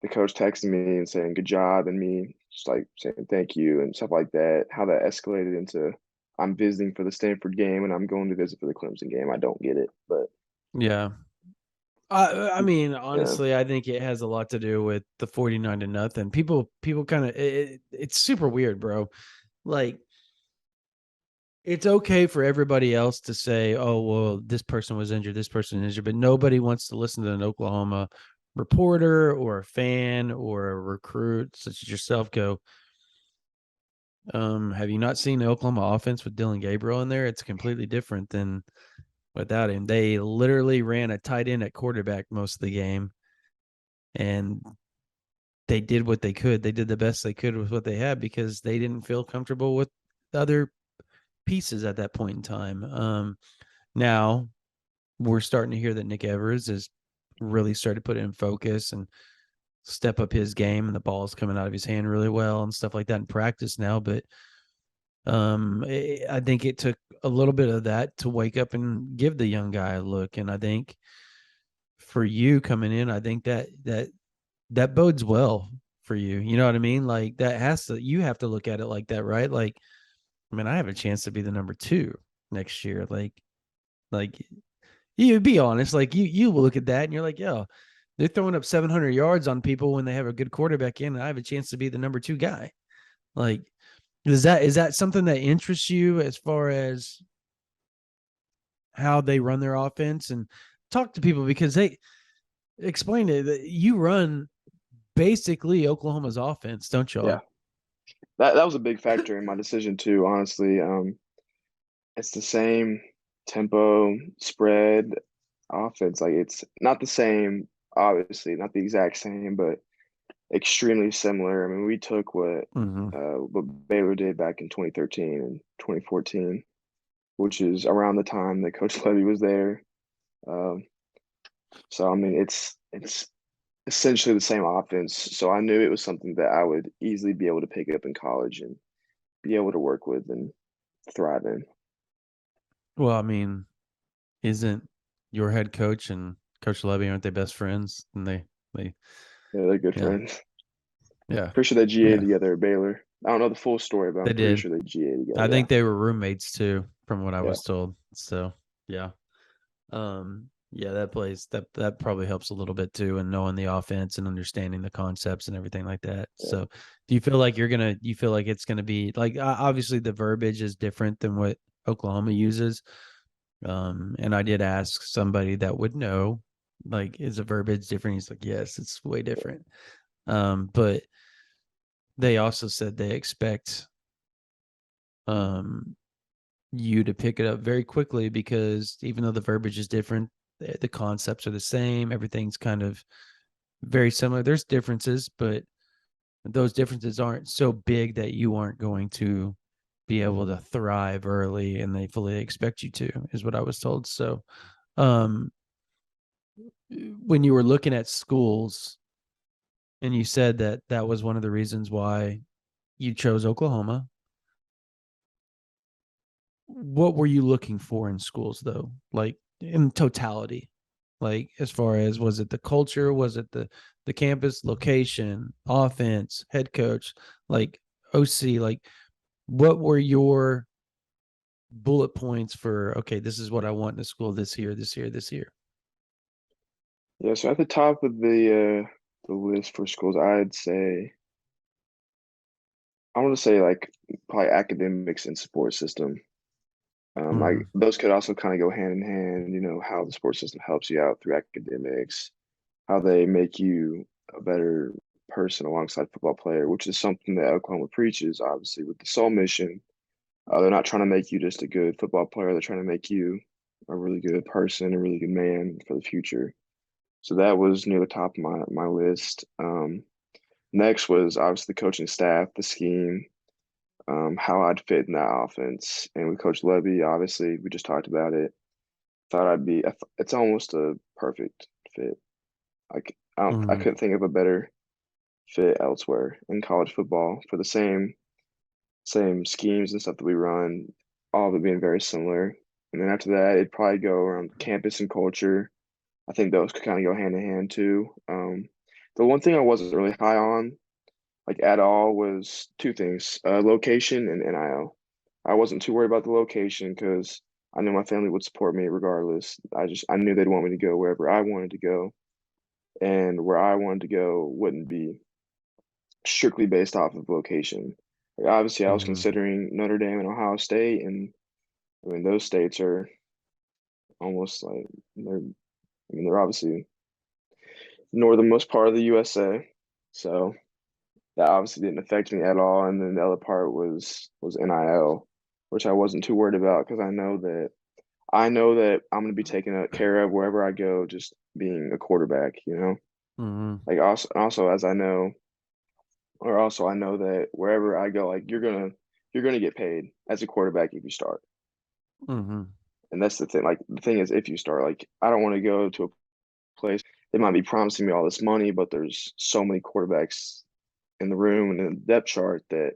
the coach texting me and saying good job and me just like saying thank you and stuff like that. How that escalated into I'm visiting for the Stanford game and I'm going to visit for the Clemson game. I don't get it, but Yeah. I mean, yeah, honestly, I think it has a lot to do with the 49-0. People kind of it's super weird, bro. Like it's okay for everybody else to say, "Oh, well, this person was injured, this person is injured," but nobody wants to listen to an Oklahoma reporter or a fan or a recruit such as yourself go, have you not seen the Oklahoma offense with Dylan Gabriel in there? It's completely different than without him. They literally ran a tight end at quarterback most of the game, and they did what they could. They did the best they could with what they had because they didn't feel comfortable with the other pieces at that point in time. Now we're starting to hear that Nick Evers has really started to put it in focus and step up his game, and the ball's coming out of his hand really well and stuff like that in practice now. But I think it took a little bit of that to wake up and give the young guy a look. And I think for you coming in, I think that bodes well for you. You know what I mean? Like that has to, you have to look at it like that, right? Like, I mean, I have a chance to be the number two next year. Like you be honest, like you will look at that and you're like, yo, they're throwing up 700 yards on people when they have a good quarterback in, and I have a chance to be the number two guy. Like, is that something that interests you as far as how they run their offense and talk to people because they explain it that you run basically Oklahoma's offense, don't yeah. y'all? That was a big factor in my decision too, honestly. It's the same tempo, spread, offense. Like it's not the same, obviously, not the exact same, but extremely similar. I mean, we took Mm-hmm. what Baylor did back in 2013 and 2014, which is around the time that Coach Levy was there. Um, so I mean, it's essentially the same offense. So I knew it was something that I would easily be able to pick up in college and be able to work with and thrive in. Well, I mean, isn't your head coach and Coach Levy, aren't they best friends? And they, Yeah, they're good yeah, friends. yeah, Pretty sure they GA yeah, together at Baylor. I don't know the full story, but they I'm pretty did. sure they GA I together. Yeah. think they were roommates too, from what I Yeah. was told. So, yeah. Yeah, that probably helps a little bit too, and knowing the offense and understanding the concepts and everything like that. Yeah. So, you feel like it's gonna be like obviously the verbiage is different than what Oklahoma uses. And I did ask somebody that would know, like, is the verbiage different? He's like, yes, it's way different. But they also said they expect um you to pick it up very quickly because even though the verbiage is different, the concepts are the same. Everything's kind of very similar. There's differences, but those differences aren't so big that you aren't going to be able to thrive early, and they fully expect you to, is what I was told. So, um, when you were looking at schools and you said that that was one of the reasons why you chose Oklahoma, what were you looking for in schools though? Like in totality? Like, as far as, was it the culture? Was it the campus, location, offense, head coach, like OC? Like, what were your bullet points for, okay, this is what I want in the school this year, this year, this year? Yeah, so at the top of the list for schools, I want to say like probably academics and support system. Like Mm-hmm. those could also kind of go hand in hand, you know, how the support system helps you out through academics, how they make you a better person alongside football player, which is something that Oklahoma preaches, obviously, with the sole mission. They're not trying to make you just a good football player. They're trying to make you a really good person, a really good man for the future. So that was near the top of my list. Next was obviously the coaching staff, the scheme, how I'd fit in that offense. And with Coach Levy, obviously, we just talked about it. Thought it's almost a perfect fit. Like I Mm-hmm. couldn't think of a better fit elsewhere in college football for the same schemes and stuff that we run, all of it being very similar. And then after that, it'd probably go around campus and culture. I think those could kind of go hand in hand too. The one thing I wasn't really high on, like at all, was two things: location and NIL. I wasn't too worried about the location because I knew my family would support me regardless. I knew they'd want me to go wherever I wanted to go, and where I wanted to go wouldn't be strictly based off of location. Like obviously, I was Mm-hmm. considering Notre Dame and Ohio State, and I mean those states are almost like they're obviously northernmost part of the USA, so that obviously didn't affect me at all. And then the other part was NIL, which I wasn't too worried about because I know that I'm going to be taken care of wherever I go, just being a quarterback, you know. Mm-hmm. Like also as I know, or also I know that wherever I go, like you're gonna get paid as a quarterback if you start. Mm-hmm. And that's the thing. Like the thing is, if you start, like I don't want to go to a place they might be promising me all this money, but there's so many quarterbacks in the room and in the depth chart that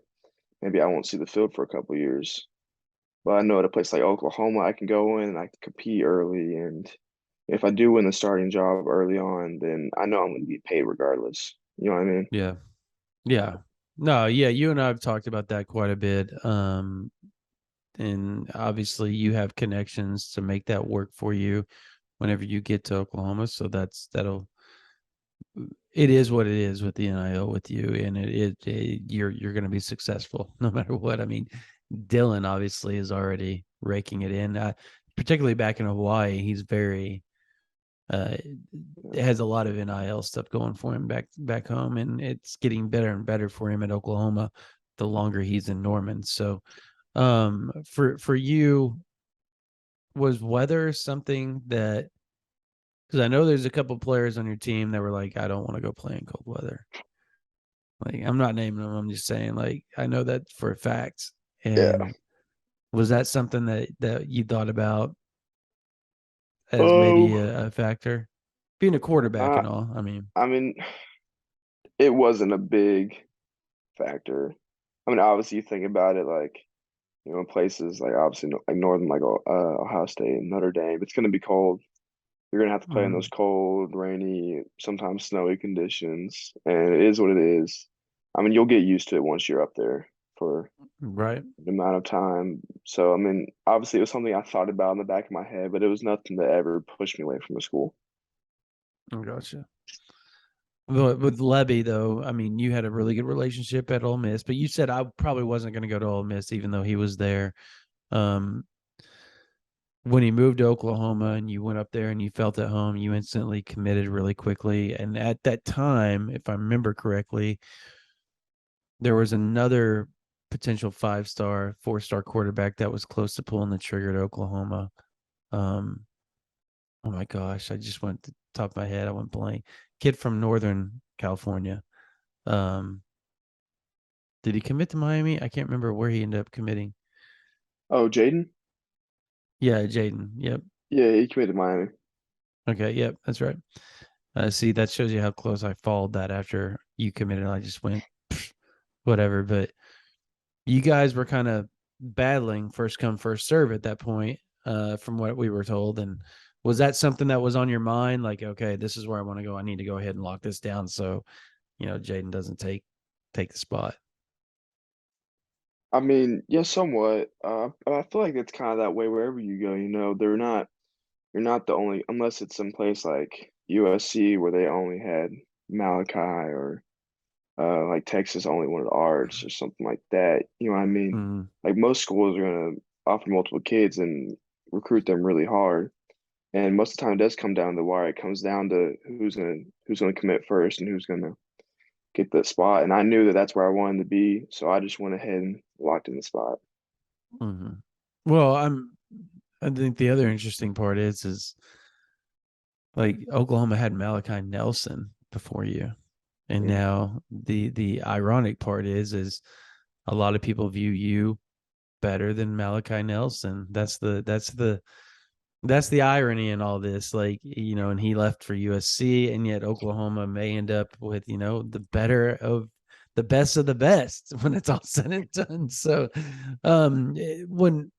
maybe I won't see the field for a couple of years. But I know at a place like Oklahoma, I can go in and I can compete early. And if I do win the starting job early on, then I know I'm going to be paid regardless. You know what I mean? Yeah. Yeah. No, yeah, you and I have talked about that quite a bit. And obviously you have connections to make that work for you whenever you get to Oklahoma. So it is what it is with the NIL with you, and you're going to be successful no matter what. I mean, Dylan obviously is already raking it in, particularly back in Hawaii. He's very uh, has a lot of NIL stuff going for him back home, and it's getting better and better for him at Oklahoma the longer he's in Norman. So, for you, was weather something that, because I know there's a couple players on your team that were like, I don't want to go play in cold weather. Like, I'm not naming them. I'm just saying, like, I know that for a fact. Yeah. And was that something that you thought about as maybe Oh, a factor? Being a quarterback I and all. I mean, I mean, it wasn't a big factor. I mean, obviously you think about it like, you know, places like obviously like northern like Ohio State and Notre Dame, it's going to be cold. You're going to have to play in those mhm, cold, rainy, sometimes snowy conditions, and it is what it is. I mean, you'll get used to it once you're up there for right. the amount of time. So, I mean, obviously it was something I thought about in the back of my head, but it was nothing that ever pushed me away from the school. I gotcha. But with Levy, though, I mean, you had a really good relationship at Ole Miss, but you said I probably wasn't going to go to Ole Miss, even though he was there. Um, when he moved to Oklahoma and you went up there and you felt at home, you instantly committed really quickly. And at that time, if I remember correctly, there was another potential 5-star, 4-star quarterback that was close to pulling the trigger to Oklahoma. Um, oh my gosh, I just went to the top of my head. I went blank. Kid from Northern California. Um, did he commit to Miami? I can't remember where he ended up committing. Oh, Jaden? Yeah, Jaden. Yep. Yeah, he committed to Miami. Okay. Yep. That's right. See, that shows you how close I followed that after you committed. I just went whatever. But you guys were kind of battling first come first serve at that point, from what we were told. And Was that something that was on your mind? Like, okay, this is where I want to go. I need to go ahead and lock this down so, Jaden doesn't take the spot. I mean, yeah, somewhat. I feel like it's kind of that way wherever you go. You're not the only, unless it's some place like USC where they only had Malachi, or like Texas only wanted arts or something like that. You know what I mean? Mm, Like most schools are gonna offer multiple kids and recruit them really hard. And most of the time it does come down to the wire. It comes down to who's gonna commit first and who's gonna get that spot. And I knew that that's where I wanted to be, so I just went ahead and locked in the spot. mm-hmm. Well, I think the other interesting part is like Oklahoma had Malachi Nelson before you. And Yeah. now the ironic part is a lot of people view you better than Malachi Nelson. That's the irony in all this. Like, and he left for USC, and yet Oklahoma may end up with, the best of the best when it's all said and done. So when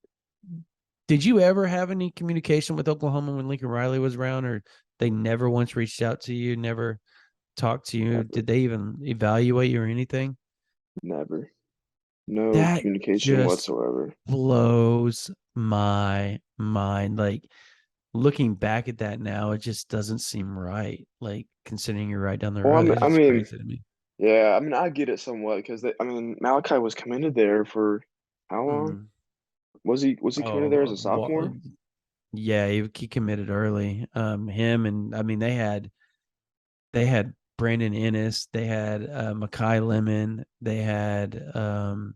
did you ever have any communication with Oklahoma when Lincoln Riley was around, or they never once reached out to you, never talked to you? Never, Did they even evaluate you or anything? never. No That communication just whatsoever. blows my mind. Like, looking back at that now, it just doesn't seem right. Like, considering you're right down the Well, road, it's I just mean, crazy to me. yeah, I mean, I get it somewhat because I mean, Malachi was committed there for how long? Mm. Was he committed there as a Well, sophomore? yeah, he committed early. Him and I mean they had Brandon Ennis, they had Makai Lemon, they had oh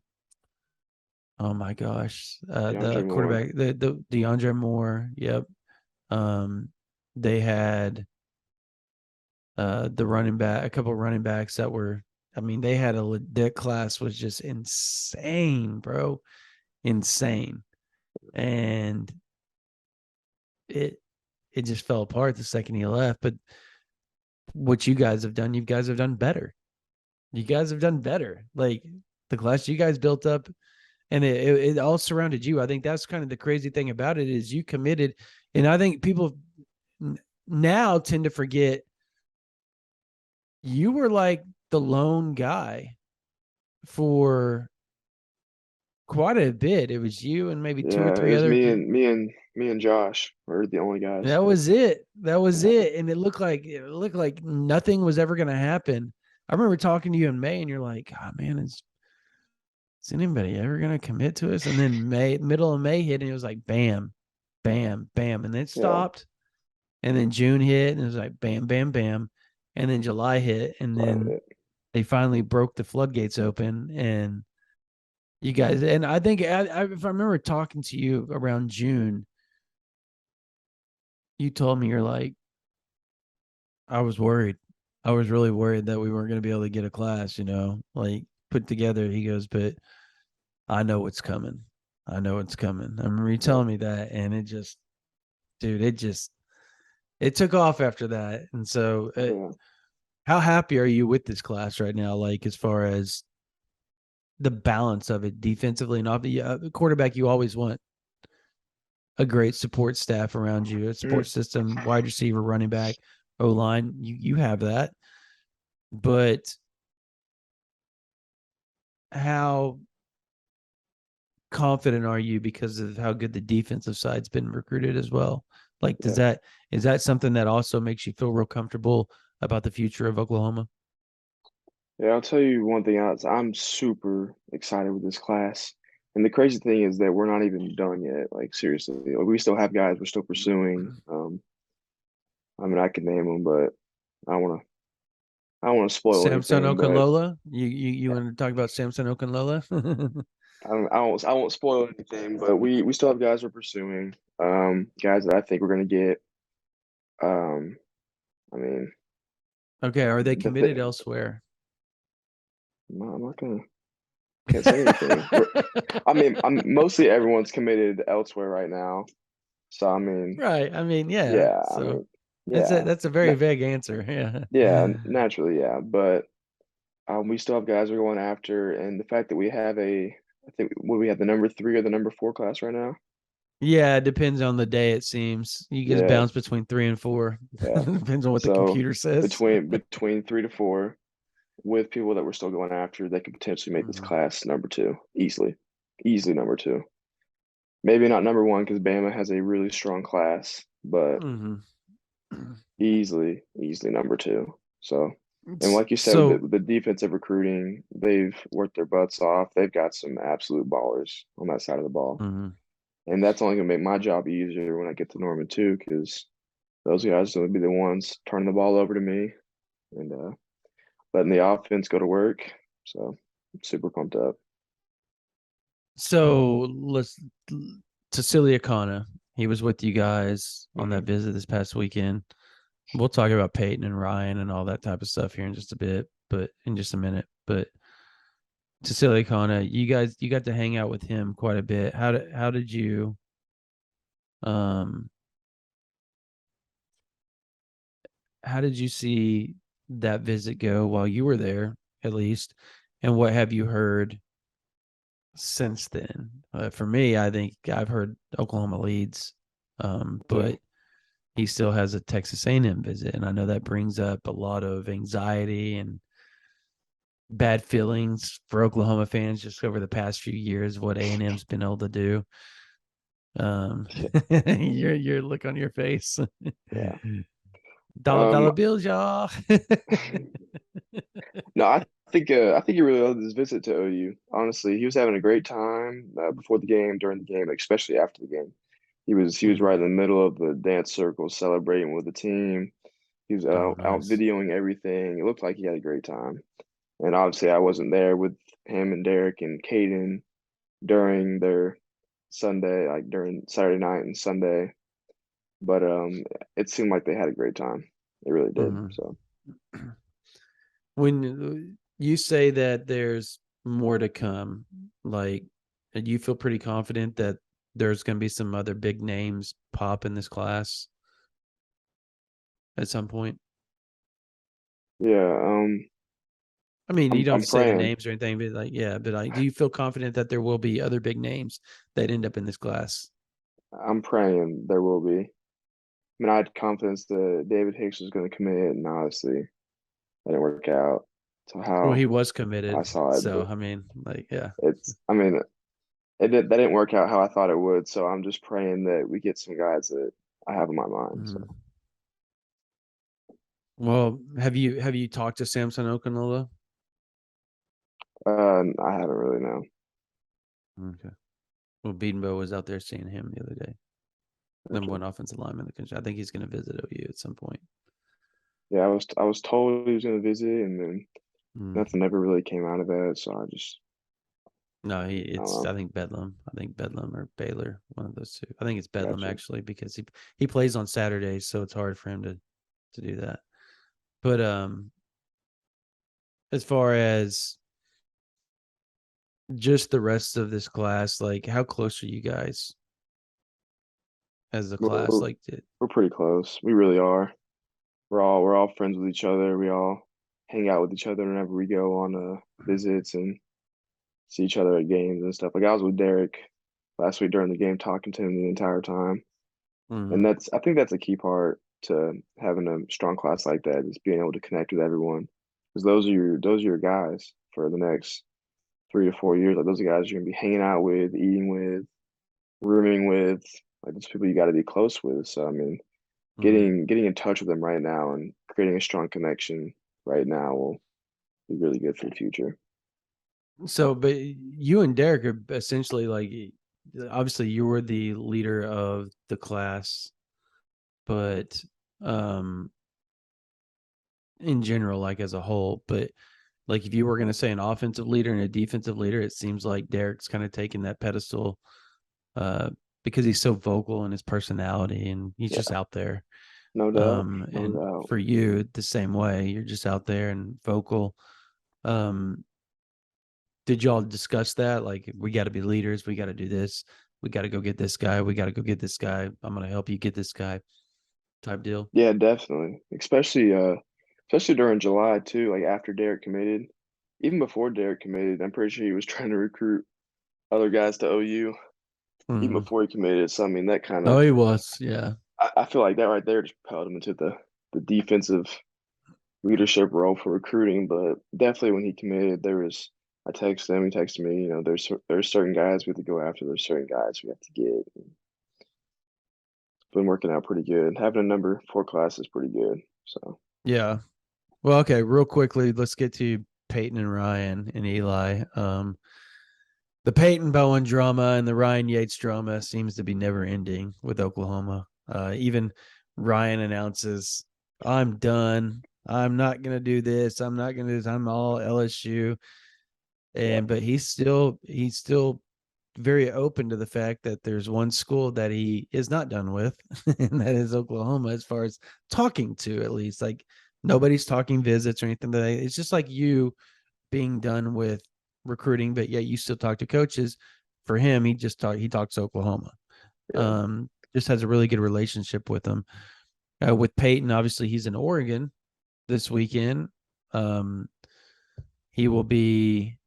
my gosh, the DeAndre Moore. quarterback, the DeAndre Moore. Yep. Um, they had the running back, a couple of running backs that were. I mean, they had their class was just insane, bro, insane, and it it just fell apart the second he left. But what you guys have done, you guys have done better. You guys have done better. Like, the class you guys built up, and it all surrounded you. I think that's kind of the crazy thing about it is you committed, and I think people now tend to forget you were like the lone guy for quite a bit. It was you and maybe two or Yeah, it three was other. me and Josh were the only guys. That was it. That was Yeah, it. And it looked like nothing was ever going to happen. I remember talking to you in May, and you're like, "Oh man, is anybody ever going to commit to us?" And then middle of May hit, and it was like, bam, bam, bam, and then it yeah, stopped. And then June hit, and it was like, bam, bam, bam, and then July hit, and then but they finally broke the floodgates open, and you guys. And I think if I remember talking to you around June, you told me you're like, I was worried. I was really worried that we weren't going to be able to get a class, like put together. He goes, but I know what's coming. I know it's coming. I remember you yeah, telling me that, and dude, it took off after that. And so, yeah. how happy are you with this class right now? Like, as far as the balance of it defensively and off the quarterback, you always want a great support staff around you, a Mm. support system, wide receiver, running back, O line. You have that, but how confident are you because of how good the defensive side's been recruited as well? Like, Yeah. is that something that also makes you feel real comfortable about the future of Oklahoma? Yeah, I'll tell you one thing else. I'm super excited with this class. And the crazy thing is that we're not even done yet. Like seriously, like, we still have guys we're still pursuing. I mean, I could name them, but I don't want to. I don't want to spoil Samson anything. But Okunlola. You want to talk about Samson Okunlola? I won't spoil anything. But we still have guys we're pursuing. Guys that I think we're gonna get. Um, I mean, Okay, are they the committed thing. elsewhere? I'm not gonna. Can't say anything. I mean, I'm mostly everyone's committed elsewhere right now. So I mean, Right. I mean, yeah. yeah, I So mean, yeah, that's a very vague answer. yeah, Yeah. naturally, yeah. But we still have guys we're going after, and the fact that we have I think, what we have the number 3 or the number 4 class right now. Yeah, it depends on the day, it seems. You guys Yeah, bounce between 3 and 4. yeah. Depends on what the So computer says. between 3 to 4, with people that we're still going after, they could potentially make this Mhm. class number 2 easily, easily number 2. Maybe not number 1 because Bama has a really strong class, but Mhm. easily number 2. So, and It's- like you said, with So, the defensive recruiting, they've worked their butts off. They've got some absolute ballers on that side of the ball, mhm. and that's only gonna make my job easier when I get to Norman too, because those guys are gonna be the ones turning the ball over to me and letting the offense go to work. So, I'm super pumped up. So let's Cecilia Kana. He was with you guys on that Mhm. visit this past weekend. We'll talk about Peyton and Ryan and all that type of stuff here in just a bit, but in just a minute. But Cecilia Kana, you got to hang out with him quite a bit. How did you um how did you see that visit go while you were there, at least? And what have you heard since then? For me, I think I've heard Oklahoma leads, Yeah, but he still has a Texas A&M visit, and I know that brings up a lot of anxiety and bad feelings for Oklahoma fans just over the past few years. What A&M's been able to do. Um, your look on your face, yeah. dollar Um, bills, y'all. no, I think he really loved his visit to OU. Honestly, he was having a great time before the game, during the game, especially after the game. He was right Mhm. in the middle of the dance circle, celebrating with the team. He was Oh, out nice. videoing everything. It looked like he had a great time. And obviously, I wasn't there with him and Derek and Caden during their Sunday, like during Saturday night and Sunday. But it seemed like they had a great time. They really did. Mhm. So When you say that there's more to come, like, do you feel pretty confident that there's going to be some other big names pop in this class at some point? yeah, I mean, you don't have I'm to say the praying. names or anything, but like, yeah, but like, do you feel confident that there will be other big names that end up in this class? I'm praying there will be. I mean, I had confidence that David Hicks was going to commit, and obviously that didn't work out to Well, he how was I committed, saw it. so But I mean, like, yeah. I mean, that didn't work out how I thought it would. So I'm just praying that we get some guys that I have in my mind. So Mhm. Well, have you talked to Samson Okunlola? I haven't really known. Okay. Well, Beatonbow was out there seeing him the other day. Number Okay. one offensive lineman in the country. I think he's going to visit OU at some point. Yeah, I was told he was going to visit, and then Mm. nothing ever really came out of that. So No, I don't it's know. I think Bedlam. I think Bedlam or Baylor, one of those two. I think it's Bedlam Gotcha. actually because he plays on Saturdays, so it's hard for him to do that. But as far as just the rest of this class, like how close are you guys as a We're, class? we're Like, we're pretty close. We really are. We're all friends with each other. We all hang out with each other whenever we go on visits and see each other at games and stuff. Like I was with Derek last week during the game, talking to him the entire time, and mm-hmm, I think that's a key part to having a strong class like that is being able to connect with everyone because those are your guys for the next 3 to 4 years. Like those are guys you're gonna be hanging out with, eating with, rooming with. Like those people you got to be close with. So I mean, mm-hmm. getting in touch with them right now and creating a strong connection right now will be really good for the future. So, but you and Derek are essentially like, obviously you were the leader of the class, but um in general, like as a whole, but like if you were going to say an offensive leader and a defensive leader, it seems like Derek's kind of taking that pedestal uh, because he's so vocal in his personality and he's just Yeah, out there. no doubt, no And doubt. for you, the same way, you're just out there and vocal. Um, did y'all discuss that? Like, we got to be leaders. We got to do this. We got to go get this guy. We got to go get this guy. I'm going to help you get this guy type deal. Yeah, definitely. Especially during July too, like after Derek committed. Even before Derek committed, I'm pretty sure he was trying to recruit other guys to OU even Mhm. before he committed. So I mean, that kind Oh, of he was. Yeah. I feel like that right there just propelled him into the defensive leadership role for recruiting. But definitely when he committed, I texted him, he texted me. There's certain guys we have to go after. There's certain guys we have to get. It's been working out pretty good. Having a number 4 class is pretty good. So Yeah. Well, okay, real quickly, let's get to Peyton and Ryan and Eli. The Peyton Bowen drama and the Ryan Yates drama seems to be never ending with Oklahoma. Even Ryan announces, I'm done. I'm not gonna do this. I'm not gonna do this. I'm all LSU. yeah, But he's still very open to the fact that there's one school that he is not done with, and that is Oklahoma, as far as talking to, at least. Like, nobody's talking visits or anything. It's just like you being done with recruiting, but yet you still talk to coaches. For him, he talks to Oklahoma. yeah. Just has a really good relationship with them. With Peyton, obviously he's in Oregon this weekend. He will be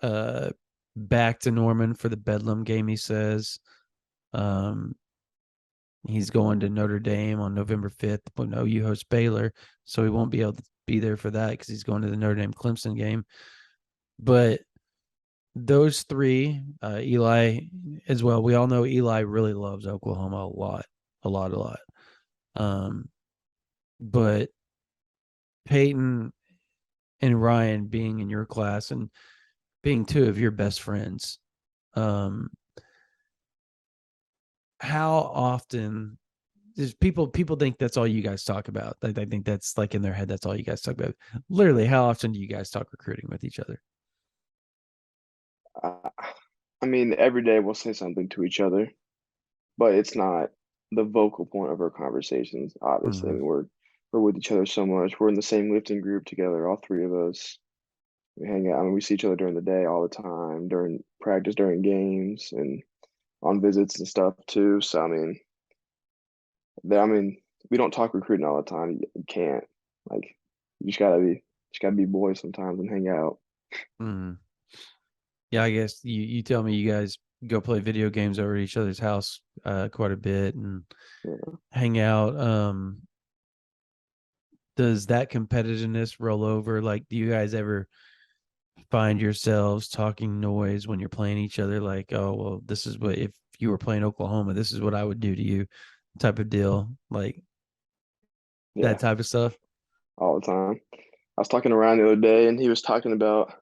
uh, back to Norman for the Bedlam game, he says. Um, he's going to Notre Dame on November 5th when OU hosts Baylor, so he won't be able to be there for that because he's going to the Notre Dame Clemson game. But those three, Eli as well. We all know Eli really loves Oklahoma a lot, a lot, a lot. Um, but Peyton and Ryan being in your class and being two of your best friends, um, how often does people think that's all you guys talk about? They think that's like in their head, that's all you guys talk about. Literally, how often do you guys talk recruiting with each other? I, I mean, every day we'll say something to each other, but it's not the vocal point of our conversations. Obviously, I Mm-hmm. mean, we're with each other so much. We're in the same lifting group together, all 3 of us. We hang out. I mean, we see each other during the day all the time, during practice, during games, and on visits and stuff too. So I mean, we don't talk recruiting all the time. You can't. Like, just gotta be boys sometimes and hang out. Mm-hmm. Yeah, I guess you tell me you guys go play video games over at each other's house quite a bit and Yeah. hang out. Does that competitiveness roll over? Like, do you guys ever find yourselves talking noise when you're playing each other? Like, oh, well, this is what, if you were playing Oklahoma, this is what I would do to you, type of deal, like that Yeah, type of stuff. all the time. I was talking to Ryan the other day, and he was talking about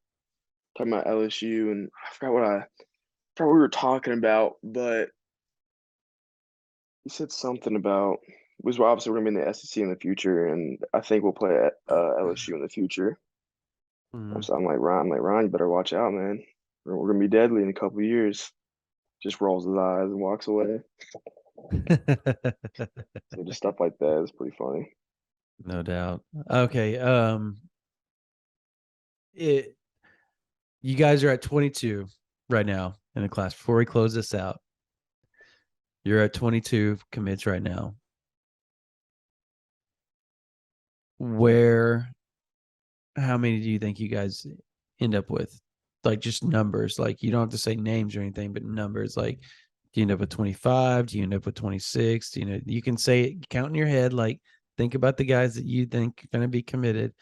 LSU, and I forgot what we were talking about, but he said something about was obviously we're gonna be in the SEC in the future, and I think we'll play at LSU in the future. Mm. So I'm like Ryan, you better watch out, man. We're gonna be deadly in a couple of years. Just rolls his eyes and walks away. So just stuff like that is pretty funny. No doubt. Okay. It You guys are at 22 right now in the class. Before we close this out, you're at 22 commits right now. Where How many do you think you guys end up with? Like, just numbers. Like, you don't have to say names or anything, but numbers. Like, do you end up with 25? Do you end up with 26? You can say it, count in your head. Like, think about the guys that you think are going to be committed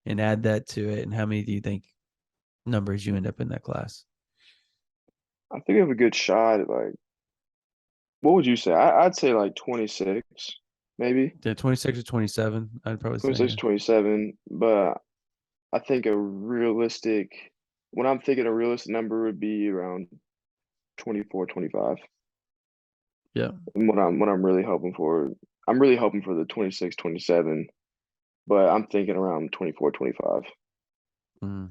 and add that to it. And how many do you think numbers you end up in that class? I think we have a good shot at like what would you say? I'd say like 26, maybe Yeah, 26 or 27, I'd probably say. 26, Yeah. 27. But I think when I'm thinking a realistic number would be around 24, 25. Yeah. And what I'm really hoping for, I'm really hoping for the 26, 27, but I'm thinking around 24, 25. Mm.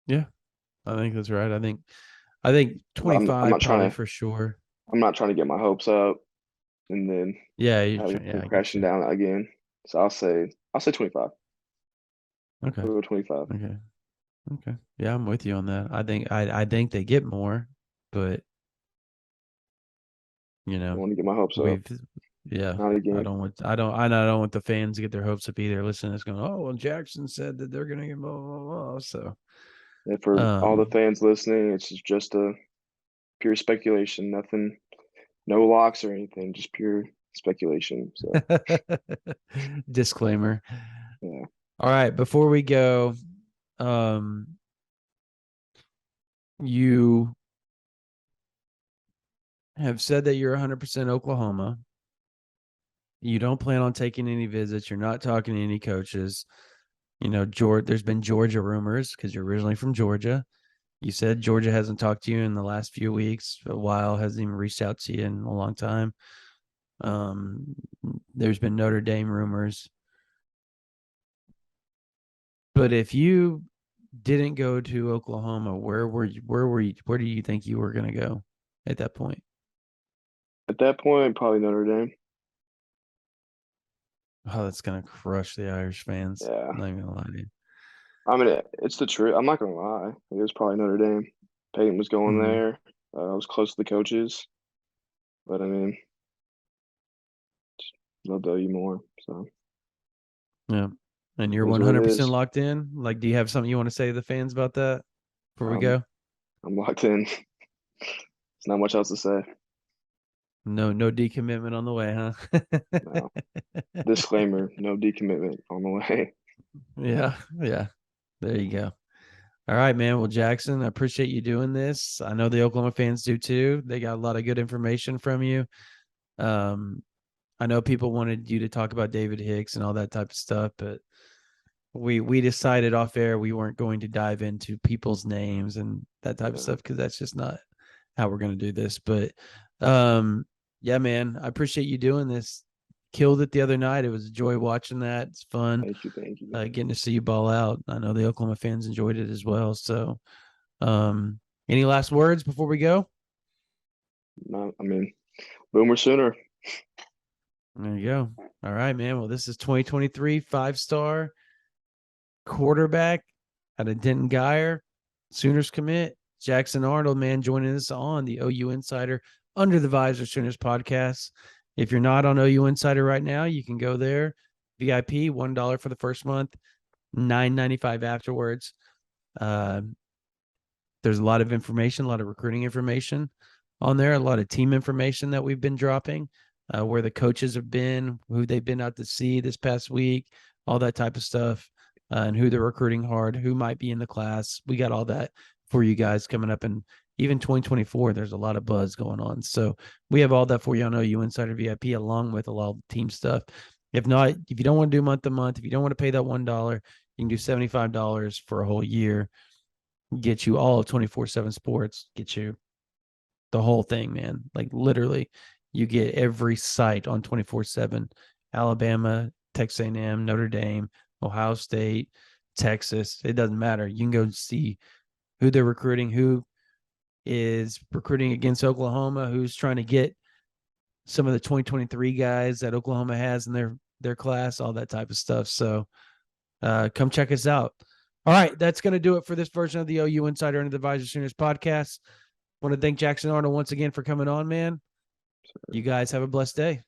Yeah. I think that's right. I think I'm 25 not probably trying to for sure. I'm not trying to get my hopes up and then Yeah, come I get crashing you. down again. So I'll say 25. Okay. We'll go 25. Okay. Okay. Yeah, I'm with you on that. I think they get more, but you I know, want to get my hopes up. we've yeah. Not I again. don't want I don't want the fans to get their hopes up either. Listening, it's going, oh well, Jackson said that they're gonna get blah blah blah. So And for all the um fans listening, it's just pure speculation. Nothing, no locks or anything, just pure speculation. So Disclaimer. yeah, All right, before we go, um, you have said that you're 100% Oklahoma. You don't plan on taking any visits. You're not talking to any coaches. You know, there's been Georgia rumors because you're originally from Georgia. You said Georgia hasn't talked to you in the last few weeks, a while, hasn't even reached out to you in a long time. There's been Notre Dame rumors. But if you didn't go to Oklahoma, where do you think you were going to go at that point? at that point, probably Notre Dame. Oh, that's going to crush the Irish fans. Yeah, I'm not even going to lie to you. I mean, it's the truth. I'm not gonna lie. It was probably Notre Dame. Peyton was going Mhm. there. I was close to the coaches, but I mean, they'll tell you more. So Yeah. And you're it is what it 100% is. locked in? Like, do you have something you want to say to the fans about that before we Um, go? I'm locked in. There's not much else to say. No decommitment on the way, huh? No. Disclaimer, no decommitment on the way. Yeah. Yeah. There you go. All right, man. Well, Jackson, I appreciate you doing this. I know the Oklahoma fans do too. They got a lot of good information from you. Um, I know people wanted you to talk about David Hicks and all that type of stuff, but we decided off air we weren't going to dive into people's names and that type of Yeah. stuff because that's just not how we're going to do this. But um, yeah, man, I appreciate you doing this. Killed it the other night. It was a joy watching that. It's fun Thank you. Thank you. getting to see you ball out. I know the Oklahoma fans enjoyed it as well. So, any last words before we go? No, I mean, Boomer Sooner. There you go. All right, man. Well, this is 2023 5-star quarterback out of Denton Geyer, Sooners commit, Jackson Arnold, man, joining us on the OU Insider Under the Visor Sooners podcast. If you're not on OU Insider right now, you can go there. VIP, $1 for the first month, $9.95 afterwards. There's a lot of information, a lot of recruiting information on there, a lot of team information that we've been dropping, where the coaches have been, who they've been out to see this past week, all that type of stuff, and who they're recruiting hard, who might be in the class. We got all that for you guys coming up. And even 2024, there's a lot of buzz going on. So we have all that for you on OU Insider VIP, along with a lot of team stuff. If not, if you don't want to do month to month, if you don't want to pay that $1, you can do $75 for a whole year. Get you all of 24/7 sports, get you the whole thing, man. Like literally, you get every site on 24/7. Alabama, Texas A&M, Notre Dame, Ohio State, Texas. It doesn't matter. You can go see who they're recruiting, who is recruiting against Oklahoma, who's trying to get some of the 2023 guys that Oklahoma has in their class, all that type of stuff. So come check us out. All right, that's going to do it for this version of the OU Insider Under the Visor Sooners podcast. Want to thank Jackson Arnold once again for coming on, man. You guys have a blessed day.